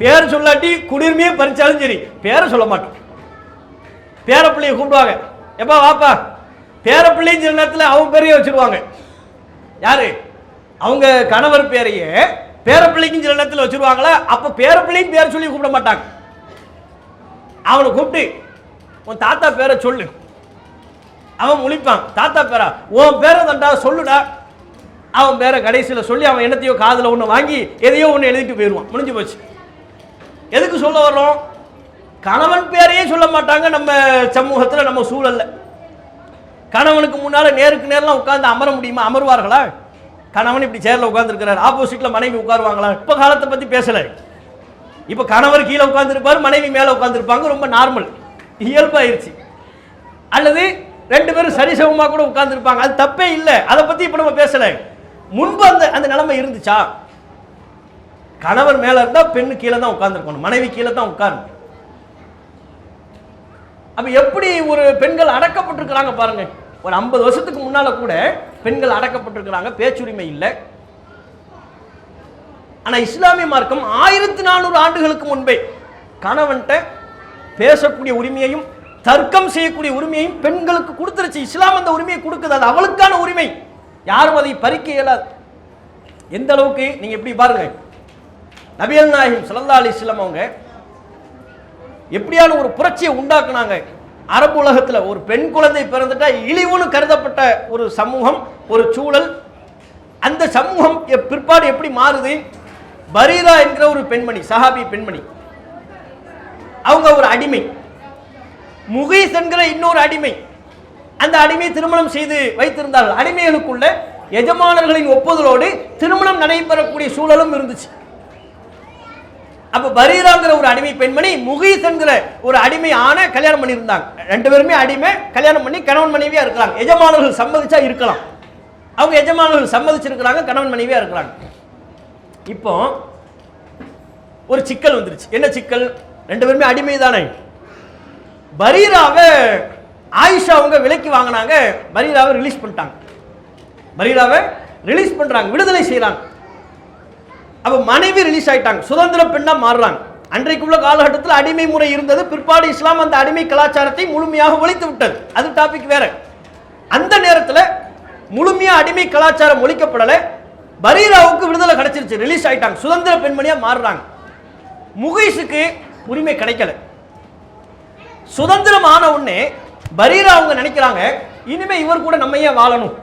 பேர் சொல்லாட்டி குடியுரிமையே பறிச்சாலும் சரி பேரை சொல்ல மாட்டோம். பேர பிள்ளைய கூப்பிடுவாங்க, எப்பா வாப்பா. பேர பிள்ளைன்னு சில நேரத்தில் அவங்க பேரையே வச்சிருவாங்க. யாரு? அவங்க கணவர் பேரையே பேர பிள்ளைக்கும் சில நேரத்தில் வச்சிருவாங்களா? அப்ப பேர பிள்ளையும் பேர் சொல்லி கூப்பிட மாட்டாங்க. அவனை கூப்பிட்டு உன் தாத்தா பேரை சொல்லு. அவன் முழிப்பான், தாத்தா பேரா? உன் பேரை தண்டா சொல்லுடா. அவன் பேரை கடைசியில் சொல்லி அவன் என்னத்தையோ காதில் ஒன்று வாங்கி எதையோ ஒன்று எழுதிட்டு போயிடுவான். முடிஞ்சு போச்சு. எதுக்கு சொல்ல வர்றோம்? கணவன் பேரையே சொல்ல மாட்டாங்க நம்ம சமூகத்தில், நம்ம சூழல்ல. கணவனுக்கு முன்னால நேருக்கு நேரெல்லாம் உட்கார்ந்து அமர முடியுமா? அமருவார்களா? கணவன் இப்படி சேர்ல உட்கார்ந்து இருக்கிறார், ஆப்போசிட்ல மனைவி உட்காருவாங்களா? இப்ப காலத்தை பத்தி பேசல. இப்ப கணவர் கீழே உட்கார்ந்து இருப்பாரு, மனைவி மேல உட்கார்ந்து இருப்பாங்க. ரொம்ப நார்மல், இயல்பாயிருச்சு. அல்லது 2 பேரும் சரிசமமா கூட உட்கார்ந்து இருப்பாங்க, அது தப்பே இல்லை. அதை பத்தி இப்ப நம்ம பேசல. முன்பு அந்த நிலைமை இருந்துச்சா? கணவர் மேல இருந்தா பெண்ணு கீழே தான் உட்கார்ந்து இருக்கணும், மனைவி கீழே தான் உட்காரணும். அப்ப எப்படி ஒரு பெண்கள் அடக்கப்பட்டிருக்கிறாங்க பாருங்க. ஒரு 50 வருஷத்துக்கு முன்னால கூட பெண்கள் அடக்கப்பட்டிருக்கிறாங்க, பேச்சுரிமை இல்லை. ஆனா இஸ்லாமிய மார்க்கம் 1400 ஆண்டுகளுக்கு முன்பே கணவன்கிட்ட பேசக்கூடிய உரிமையையும் தர்க்கம் செய்யக்கூடிய உரிமையையும் பெண்களுக்கு கொடுத்துருச்சு. இஸ்லாம் அந்த உரிமையை கொடுக்குது, அது அவளுக்கான உரிமை, யாரும் அதை பறிக்க இயலாது. எந்த அளவுக்கு நீங்க எப்படி பாருங்க, நபிகள் நாயகம் ஸல்லல்லாஹு அலைஹி வஸல்லம் அவங்க எப்படியான ஒரு புரட்சியை உண்டாக்குனாங்க. அரபு உலகத்துல ஒரு பெண் குழந்தை பிறந்துட்டா இழிவுன்னு கருதப்பட்ட ஒரு சமூகம், ஒரு சூழல். அந்த சமூகம் பிற்பாடு எப்படி மாறுது? பரீரா என்கிற ஒரு பெண்மணி, சஹாபி பெண்மணி, அவங்க ஒரு அடிமை. முகீஸ் என்கிற இன்னொரு அடிமை, அந்த அடிமையை திருமணம் செய்து வைத்திருந்தார்கள். அடிமைகளுக்குள்ள எஜமானர்களின் ஒப்புதலோடு திருமணம் நடைபெறக்கூடிய சூழலும் இருந்துச்சு. அப்ப பரீராங்கிற ஒரு அடிமை பெண்மணி முகீஸ் என்கிற ஒரு அடிமை ஆன கல்யாணம் பண்ணி இருந்தாங்க. 2 பேருமே அடிமை, கல்யாணம் பண்ணி கணவன் மனைவியா இருக்கிறாங்க. எஜமானர்கள் சம்மதிச்சா இருக்கலாம், அவங்க எஜமானர்கள் சம்மதிச்சிருக்கிறாங்க, கணவன் மனைவியா இருக்கிறாங்க. இப்போ ஒரு சிக்கல் வந்துருச்சு. என்ன சிக்கல்? ரெண்டு பேருமே அடிமை தானே. பரீராவை ஆயிஷா அவங்க விலைக்கு வாங்கினாங்க, பரீராவை ரிலீஸ் பண்ணிட்டாங்க. பரீராவை ரிலீஸ் பண்றாங்க, விடுதலை செய்யறாங்க. அப்ப மனைவி ரிலீஸ் ஆயிட்டாங்க, சுதந்திர பெண்ணா மாறுறாங்க. அன்றைக்குள்ள காலகட்டத்தில் அடிமை முறை இருந்தது. பிற்பாடு இஸ்லாம் அந்த அடிமை கலாச்சாரத்தை முழுமையாக ஒழித்து விட்டது. அது டாபிக் வேற. அந்த நேரத்தில் முழுமையா அடிமை கலாச்சாரம் ஒழிக்கப்படலை. பரீராவுக்கு விடுதலை கிடைச்சிருச்சு, ரிலீஸ் ஆயிட்டாங்க, சுதந்திர பெண்மணியா மாறுறாங்க. முகைஸுக்கு உரிமை கிடைக்கல. சுதந்திரம் ஆன உடனே பரீரா அவங்க நினைக்கிறாங்க, இனிமே இவர் கூட நம்ம ஏன் வாழணும்,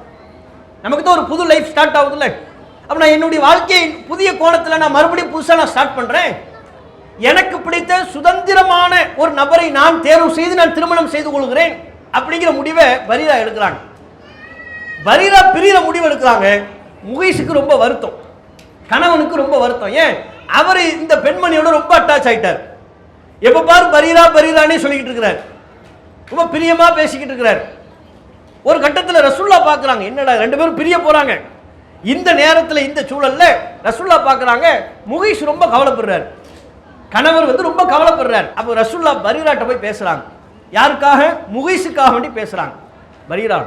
நமக்கு தான் ஒரு புது லைஃப் ஸ்டார்ட் ஆகுதுல்ல. அப்ப நான் என்னுடைய வாழ்க்கையை புதிய கோணத்தில் நான் மறுபடியும் புதுசாக நான் ஸ்டார்ட் பண்றேன். எனக்கு பிடித்த சுதந்திரமான ஒரு நபரை நான் தேர்வு செய்து நான் திருமணம் செய்து கொள்கிறேன் அப்படிங்கிற முடிவை பரீரா எடுக்கிறாங்க. பரீரா பிரிகிற முடிவு எடுக்கிறாங்க. முகைஸுக்கு ரொம்ப வருத்தம், கணவனுக்கு ரொம்ப வருத்தம். ஏன்? அவர் இந்த பெண்மணியோட ரொம்ப அட்டாச் ஆயிட்டார். எப்ப பாரு பரீரா பரீரானே சொல்லிக்கிட்டு இருக்கிறார், ரொம்ப பிரியமா பேசிக்கிட்டு இருக்கிறார். ஒரு கட்டத்தில் ரசூல்லா பார்க்குறாங்க, என்னடா ரெண்டு பேரும் பிரிய போறாங்க. இந்த நேரத்தில் இந்த சூழல்ல ரசூல்லா பார்க்குறாங்க, முகைஸ் ரொம்ப கவலைப்படுறார், கணவர் ரொம்ப கவலைப்படுறார். அப்போ ரசூல்லா பரீராட்ட போய் பேசுறாங்க. யாருக்காக? முகைஸுக்காக வேண்டி பேசுறாங்க. பரீரா,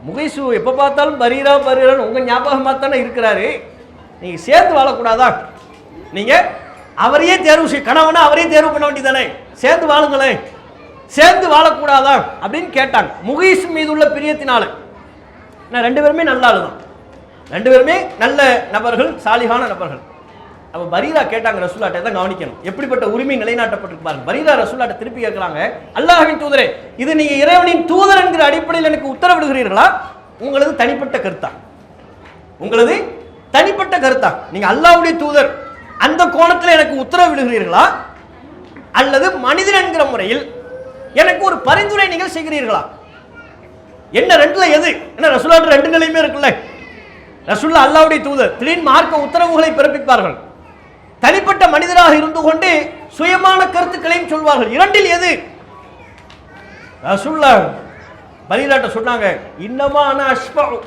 முகைசு எப்போ பார்த்தாலும் பரீரா பரீரான்னு உங்க ஞாபகமாக தானே இருக்கிறாரு, நீங்க சேர்ந்து வாழக்கூடாதா? நீங்க அவரையே தேர்வு செய்ய, கணவனை அவரையே தேர்வு பண்ண வேண்டியதானே, சேர்ந்து வாழுங்களேன், சேர்ந்து வாழக்கூடாதா அப்படின்னு கேட்டாங்க. முகைஸ் மீது உள்ள பிரியத்தினால. நான் ரெண்டு பேருமே நல்ல ஆளு தான், ரெண்டு பேருமே நல்ல நபர்கள், சாலிகான நபர்கள். அப்போ பரீரா கேட்டாங்க ரசூலாட்ட, தான் கவனிக்கணும், எப்படிப்பட்ட உரிமை நிலைநாட்டப்பட்டிருக்கு பாருங்க. பரீரா ரசூலாட்ட திருப்பி கேட்கிறாங்க, அல்லாஹ்வின் தூதரே, இது நீங்க இறைவனின் தூதர் என்கிற அடிப்படையில் எனக்கு உத்தரவிடுகிறீர்களா, உங்களது தனிப்பட்ட கருத்தா? உங்களது தனிப்பட்ட கருத்தா? நீங்க அல்லாஹ்வுடைய தூதர் அந்த கோணத்தில் எனக்கு உத்தரவிடுகிறீர்களா, அல்லது மனிதன் என்கிற முறையில் எனக்கு ஒரு பரிந்துரை நீங்கள் செய்கிறீர்களா? என்ன ரெண்டுல எது? என்ன ரசூலுல்லாஹ் ரெண்டு நிலையுமே இருக்குல்ல. ரசூலுல்லாஹ் அல்லாஹ்வுடைய தூதர், திடீர்னு மார்க்க உத்தரவுகளை பிறப்பிப்பார்கள், தனிப்பட்ட மனிதராக இருந்து கொண்டு சுயமான கருத்துக்களையும் சொல்வார்கள். இரண்டில் எது? ரசூலுல்லாஹ் பரீராட்ட சொன்னாங்க, இன்னமான அஷ்ஃபஉ,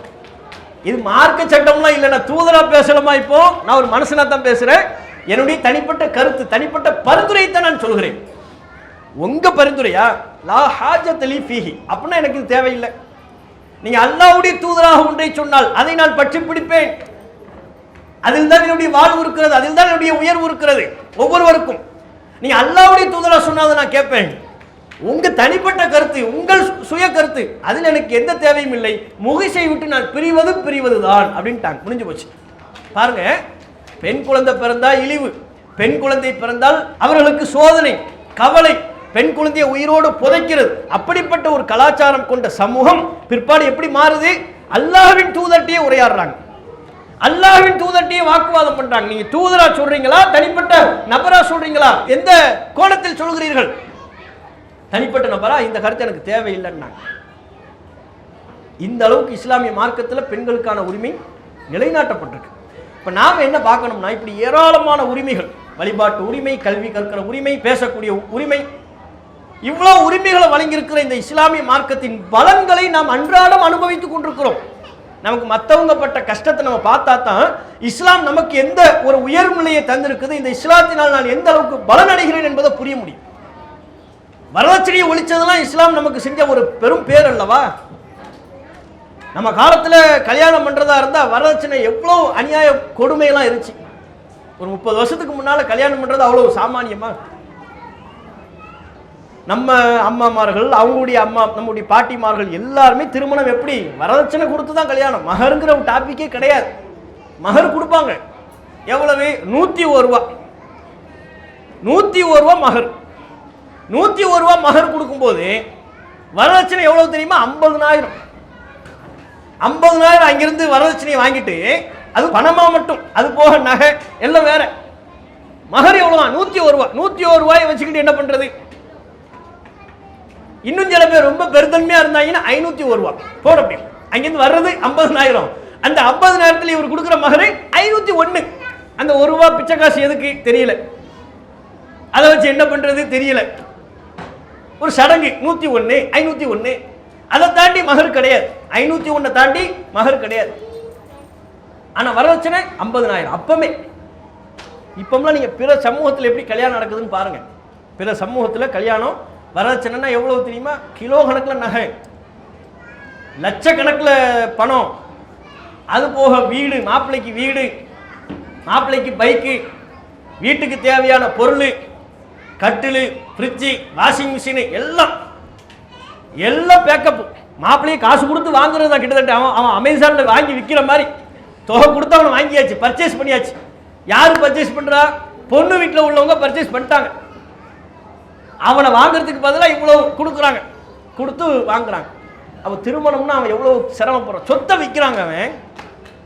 இது மார்க்க சட்டம்லாம் இல்லை, நான் தூதரா பேசலாமா, இப்போ நான் ஒரு மனுஷனா தான் பேசுறேன், என்னுடைய தனிப்பட்ட கருத்து, தனிப்பட்ட பரிந்துரை தான் நான் சொல்கிறேன். உங்க பரிந்துரையா? லா ஹாஜத லீ ஃபீஹி, அப்படின்னா எனக்கு இது தேவையில்லை. நீங்க அல்லாஹ்வுடைய தூதராக ஒன்றை சொன்னால் அதை நான் பற்றி பிடிப்பேன், அதில் தான் என்னுடைய வாழ்வு இருக்கிறது, அதில் தான் என்னுடைய உயர்வு இருக்கிறது ஒவ்வொருவருக்கும். நீங்க அல்லாஹ்வுடைய தூதராக சொன்னாதை நான் கேட்பேன். உங்க தனிப்பட்ட கருத்து, உங்கள் சுய கருத்து, அதில் எனக்கு எந்த தேவையும் இல்லை. முகைஸை விட்டு நான் பிரிவது தான் அப்படின்ட்டாங்க. முடிஞ்சு போச்சு. பாருங்க, பெண் குழந்தை பிறந்தா இழிவு, பெண் குழந்தை பிறந்தால் அவர்களுக்கு சோதனை, கவலை, பெண் குழந்தையை உயிரோடு புதைக்கிறது. அப்படிப்பட்ட ஒரு கலாச்சாரம் கொண்ட சமூகம் பிற்பாடு எப்படி மாறுது? அல்லாஹ்வின் தூதர்ட்டியே உரையாடுறாங்க, அல்லாஹ்வின் தூதர்ட்டியே வாக்குவாதம் பண்றாங்க. நீங்க தூதரா சொல்றீங்களா, தனிப்பட்ட நபரா சொல்றீங்களா, எந்த கோணத்தில் சொல்கிறீர்கள்? தனிப்பட்ட நபரா, இந்த கருத்து எனக்கு தேவையில்லைன்னாங்க. இந்த அளவுக்கு இஸ்லாமிய மார்க்கத்தில் பெண்களுக்கான உரிமை நிலைநாட்டப்பட்டிருக்கு. இப்போ நாம் என்ன பார்க்கணும்னா, இப்படி ஏராளமான உரிமைகள், வழிபாட்டு உரிமை, கல்வி கற்கிற உரிமை, பேசக்கூடிய உரிமை, இவ்வளோ உரிமைகளை வழங்கியிருக்கிற இந்த இஸ்லாமிய மார்க்கத்தின் பலன்களை நாம் அன்றாடம் அனுபவித்துக் கொண்டிருக்கிறோம். நமக்கு மற்றவங்க பட்ட கஷ்டத்தை நம்ம பார்த்தா தான் இஸ்லாம் நமக்கு எந்த ஒரு உயர்நிலையை தந்திருக்குது, இந்த இஸ்லாத்தினால் நான் எந்த அளவுக்கு பலன் அடைகிறேன் என்பதை புரிய முடியும். வரதட்சணையை ஒழிச்சதெல்லாம் இஸ்லாம் நமக்கு செஞ்ச ஒரு பெரும் பேர் அல்லவா? நம்ம காலத்தில் கல்யாணம் பண்ணுறதா இருந்தால் வரதட்சணை எவ்வளோ அநியாய கொடுமையெல்லாம் இருந்துச்சு. ஒரு 30 வருஷத்துக்கு முன்னால் கல்யாணம் பண்ணுறது அவ்வளோ சாமானியமா? நம்ம அம்மாமார்கள், அவங்களுடைய அம்மா, நம்முடைய பாட்டிமார்கள் எல்லாருமே திருமணம் எப்படி வரதட்சணை கொடுத்து தான் கல்யாணம். மகருங்கிற ஒரு டாபிக்கே கிடையாது. மகர் கொடுப்பாங்க, எவ்வளவு? 101 ரூபா, 101 ரூபா மகர். 101 ரூபா மகர் கொடுக்கும்போது வரதட்சணை எவ்வளவு தெரியுமா? 50,000. 50,000 அங்கிருந்து வரதட்சணையை வாங்கிட்டு, அது பணமா மட்டும், அது போக நகை எல்லாம் வேற. மகர் எவ்வளவு? 101 ரூபா. 101 ரூபாயை வச்சுக்கிட்டு என்ன பண்றது? இன்னும் சில பேர் ரொம்ப பெருந்தன்மையா இருந்தாங்கன்னா 501 ரூபா போட முடியும். அங்கிருந்து வர்றது 50,000. அந்த 50,000 இவர் கொடுக்குற மகரை 501. அந்த 1 ரூபா பிச்சை காசு எதுக்கு தெரியல, அதை வச்சு என்ன பண்றது தெரியல. ஒரு சடங்கு 101, 501, அதை தாண்டி மகர் கிடையாது. 501 தாண்டி மகர் கிடையாது. ஆனா வரதட்சணை 50,000 அப்பமே. இப்போம்லாம் நீங்க பிற சமூகத்தில் எப்படி கல்யாணம் நடக்குதுன்னு பாருங்க. பிற சமூகத்தில் கல்யாணம் வரதட்சணைன்னா எவ்வளவு தெரியுமா? கிலோ கணக்கில் நகை, லட்சக்கணக்கில் பணம், அது போக வீடு, மாப்பிள்ளைக்கு வீடு, மாப்பிள்ளைக்கு பைக்கு, வீட்டுக்கு தேவையான பொருள், கட்டில், ஃப்ரிட்ஜு, வாஷிங் மிஷினு எல்லாம் எல்லாம் பேக்கப். மாப்பிள்ளையை காசு கொடுத்து வாங்குறது தான். கிட்டத்தட்ட அவன் அமேசானில் வாங்கி விற்கிற மாதிரி தொகை கொடுத்து அவனை வாங்கியாச்சு, பர்ச்சேஸ் பண்ணியாச்சு. யாரு பர்ச்சேஸ் பண்றா? பொண்ணு வீட்டில் உள்ளவங்க பர்ச்சேஸ் பண்ணிட்டாங்க. அவனை வாங்குறதுக்கு பதிலாக இவ்வளவு கொடுக்குறாங்க, கொடுத்து வாங்குறாங்க. அவன் திருமணம்னா அவன் எவ்வளவு சிரமப்படுறான். சொத்தை விற்கிறாங்க. அவன்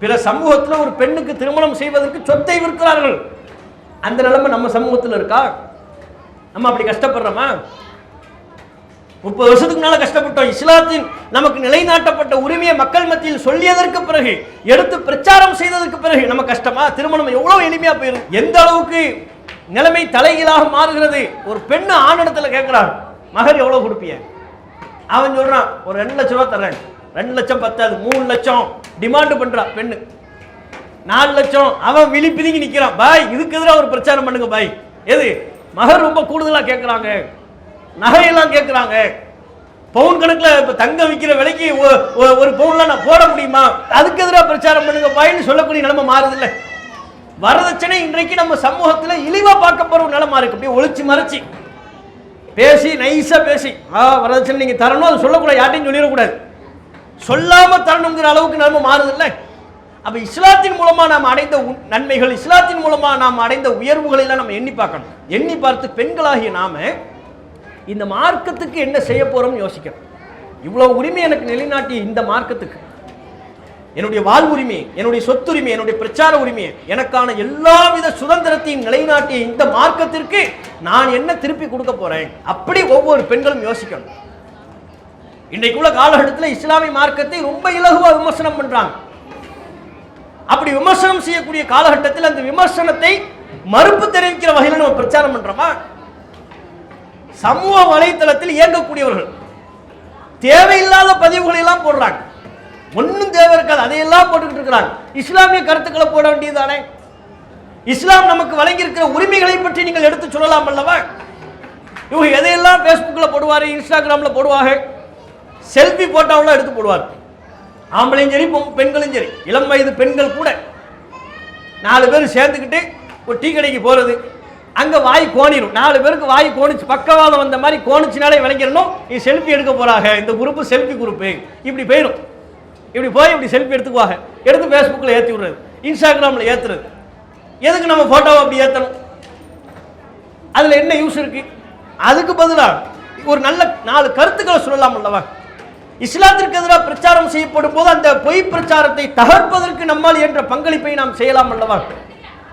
பிற சமூகத்தில் ஒரு பெண்ணுக்கு திருமணம் செய்வதற்கு சொத்தை விற்கிறார்கள். அந்த நிலைமை நம்ம சமூகத்தில் இருக்கா? நம்ம அப்படி கஷ்டப்படுறோமா? 30 வருஷத்துக்கு முன்னால கஷ்டப்பட்டோம். இஸ்லாத்தின் நமக்கு நிலைநாட்டப்பட்ட உரிமையை மக்கள் மத்தியில் சொல்லியதற்கு பிறகு, எடுத்து பிரச்சாரம் செய்ததற்கு பிறகு நம்ம கஷ்டமா? திருமணம் எவ்வளவு எளிமையா போயிருக்கு. எந்த அளவுக்கு நிலைமை தலைகீழாக மாறுகிறது. ஒரு பெண்ணு ஆணிடத்துல கேட்கிறான், மகர் எவ்வளவு கொடுப்பீங்க? அவன் சொல்றான், ஒரு 2 லட்சம் ரூபாய் தர்றேன். 2 லட்சம் பத்தாது, 3 லட்சம் டிமாண்ட் பண்றான் பெண்ணு. 4 லட்சம். அவன் விழிப்பிதுங்கி நிக்கிறான். பாய், இதுக்கு எதிராக ஒரு பிரச்சாரம் பண்ணுங்க பாய். எது மகர் ரொம்ப கூடுதலா கேட்கிறாங்க, நகையெல்லாம் கேட்கிறாங்க. பவுன் கணக்கில் இப்போ தங்கம் விற்கிற விலைக்கு ஒரு பவுன்லாம் நான் போட முடியுமா? அதுக்கு எதிராக பிரச்சாரம் பண்ணுங்க பாயின்னு சொல்லக்கூடிய நிலைமை மாறுது இல்லை. வரதட்சணை இன்றைக்கு நம்ம சமூகத்தில் இழிவா பார்க்கப்படுற நிலைமா இருக்கு. அப்படியே ஒளிச்சு மறைச்சி பேசி, நைஸா பேசி, வரதட்சணை நீங்க தரணும், அது சொல்லக்கூடாது, யார்ட்டையும் சொல்லிடக்கூடாது, சொல்லாம தரணுங்கிற அளவுக்கு நிலைமை மாறுது இல்லை. அப்ப இஸ்லாத்தின் மூலமா நாம் அடைந்த நன்மைகள், இஸ்லாத்தின் மூலமா நாம் அடைந்த உயர்வுகளை எல்லாம் நம்ம எண்ணி பார்க்கணும். எண்ணி பார்த்து பெண்களாகிய நாம இந்த மார்க்கத்துக்கு என்ன செய்ய போறோம்னு யோசிக்கிறோம். இவ்வளவு உரிமை எனக்கு நிலைநாட்டிய இந்த மார்க்கத்துக்கு, என்னுடைய வாழ்வுரிமை, என்னுடைய சொத்துரிமை, என்னுடைய பிரச்சார உரிமை, எனக்கான எல்லாவித சுதந்திரத்தையும் நிலைநாட்டிய இந்த மார்க்கத்திற்கு நான் என்ன திருப்பி கொடுக்க போறேன்? அப்படி ஒவ்வொரு பெண்களும் யோசிக்கணும். இன்றைக்குள்ள காலகட்டத்தில் இஸ்லாமிய மார்க்கத்தை ரொம்ப இலகுவா விமர்சனம் பண்றாங்க. அப்படி விமர்சனம் செய்யக்கூடிய காலகட்டத்தில் அந்த விமர்சனத்தை மறுப்பு தெரிவிக்கிற வகையில் நம்ம பிரச்சாரம் பண்றோமா? சமூக வலைத்தளத்தில் இயங்கக்கூடியவர்கள் தேவையில்லாத பதிவுகளை எல்லாம் போடுறாங்க. ஒன்னும் தேவை இருக்காது, அதையெல்லாம் போட்டுக்கிட்டு இருக்கிறாங்க. இஸ்லாமிய கருத்துக்களை போட வேண்டியதுதானே? இஸ்லாம் நமக்கு வழங்கி இருக்கிற உரிமைகளை பற்றி நீங்கள் எடுத்து சொல்லலாம் அல்லவா? இவங்க எதையெல்லாம் பேஸ்புக்கில் போடுவாரு, இன்ஸ்டாகிராம்ல போடுவாங்க, செல்ஃபி போட்டோவெல்லாம் எடுத்து போடுவார். ஆம்பளையும் சரி பெண்களும் சரி, இளம் வயது பெண்கள் கூட 4 பேர் சேர்ந்துக்கிட்டு ஒரு டீ கடைக்கு போறது, அங்க வாய் கோணிரும். 4 பேருக்கு வாய் கோணிச்சு, பக்கவாதம் வந்த மாதிரி கோணிச்சினாலே விளங்கிடணும் நீ செல்ஃபி எடுக்க போறாங்க, இந்த குரூப் செல்ஃபி குரூப். இப்படி போயிடும். இப்படி போய் இப்படி செல்ஃபி எடுத்துக்குவாங்க, எடுத்து ஃபேஸ்புக்கில் ஏற்றி விடுறது, இன்ஸ்டாகிராமில் ஏற்றுறது. எதுக்கு நம்ம ஃபோட்டோவை அப்படி ஏற்றணும்? அதில் என்ன யூஸ் இருக்கு? அதுக்கு பதிலாக ஒரு நல்ல 4 கருத்துக்களை சொல்லலாம் அல்லவா? இஸ்லாத்திற்கு எதிராக பிரச்சாரம் செய்யப்படும் போது அந்த பொய் பிரச்சாரத்தை தகர்ப்பதற்கு நம்மால் என்ற பங்களிப்பை நாம் செய்யலாம் அல்லவா?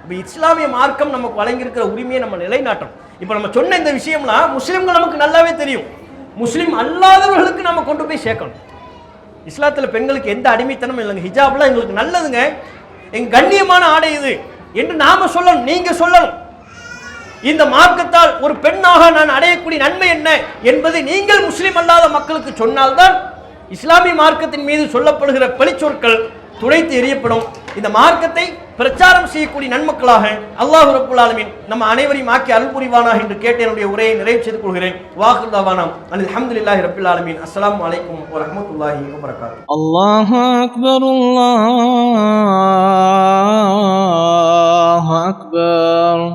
இப்போ இஸ்லாமிய மார்க்கம் நமக்கு வழங்கியிருக்கிற உரிமையை நம்ம நிலைநாட்டணும். இப்போ நம்ம சொன்ன இந்த விஷயம்லாம் முஸ்லிம்கள் நமக்கு நல்லாவே தெரியும். முஸ்லீம் அல்லாதவர்களுக்கு நம்ம கொண்டு போய் சேர்க்கணும். இஸ்லாத்தில் பெண்களுக்கு எந்த அடிமைத்தனமும் இல்லைங்க. ஹிஜாப்லாம் எங்களுக்கு நல்லதுங்க, எங்க கண்ணியமான ஆடை இது என்று நாம சொல்லணும், நீங்க சொல்லணும். இந்த மார்க்கத்தால் ஒரு பெண்ணாக நான் அடையக்கூடிய நன்மை என்ன என்பதை நீங்கள் முஸ்லிம் அல்லாத மக்களுக்கு சொன்னால்தான் இஸ்லாமிய மார்க்கத்தின் மீது சொல்லப்படுகிற பழிச்சொற்கள் துடைத்து எறியப்படும். இந்த மார்க்கத்தை பிரச்சாரம் செய்யக்கூடிய நன்மக்களாக அல்லாஹ் ரப்புல் ஆலமீன் நம்ம அனைவரையும் ஆக்கி அருள் புரிவானாக என்று கேட்டு என்னுடைய உரையை நிறைவு செய்து கொள்கிறேன். வாஹிர் தவானாம் அல்ஹம்துலில்லாஹி ரப்பில் ஆலமீன். அஸ்ஸலாமு அலைக்கும் வரஹ்மத்துல்லாஹி வபரகாத்துஹு. அல்லாஹு அக்பர், அல்லாஹு அக்பர்.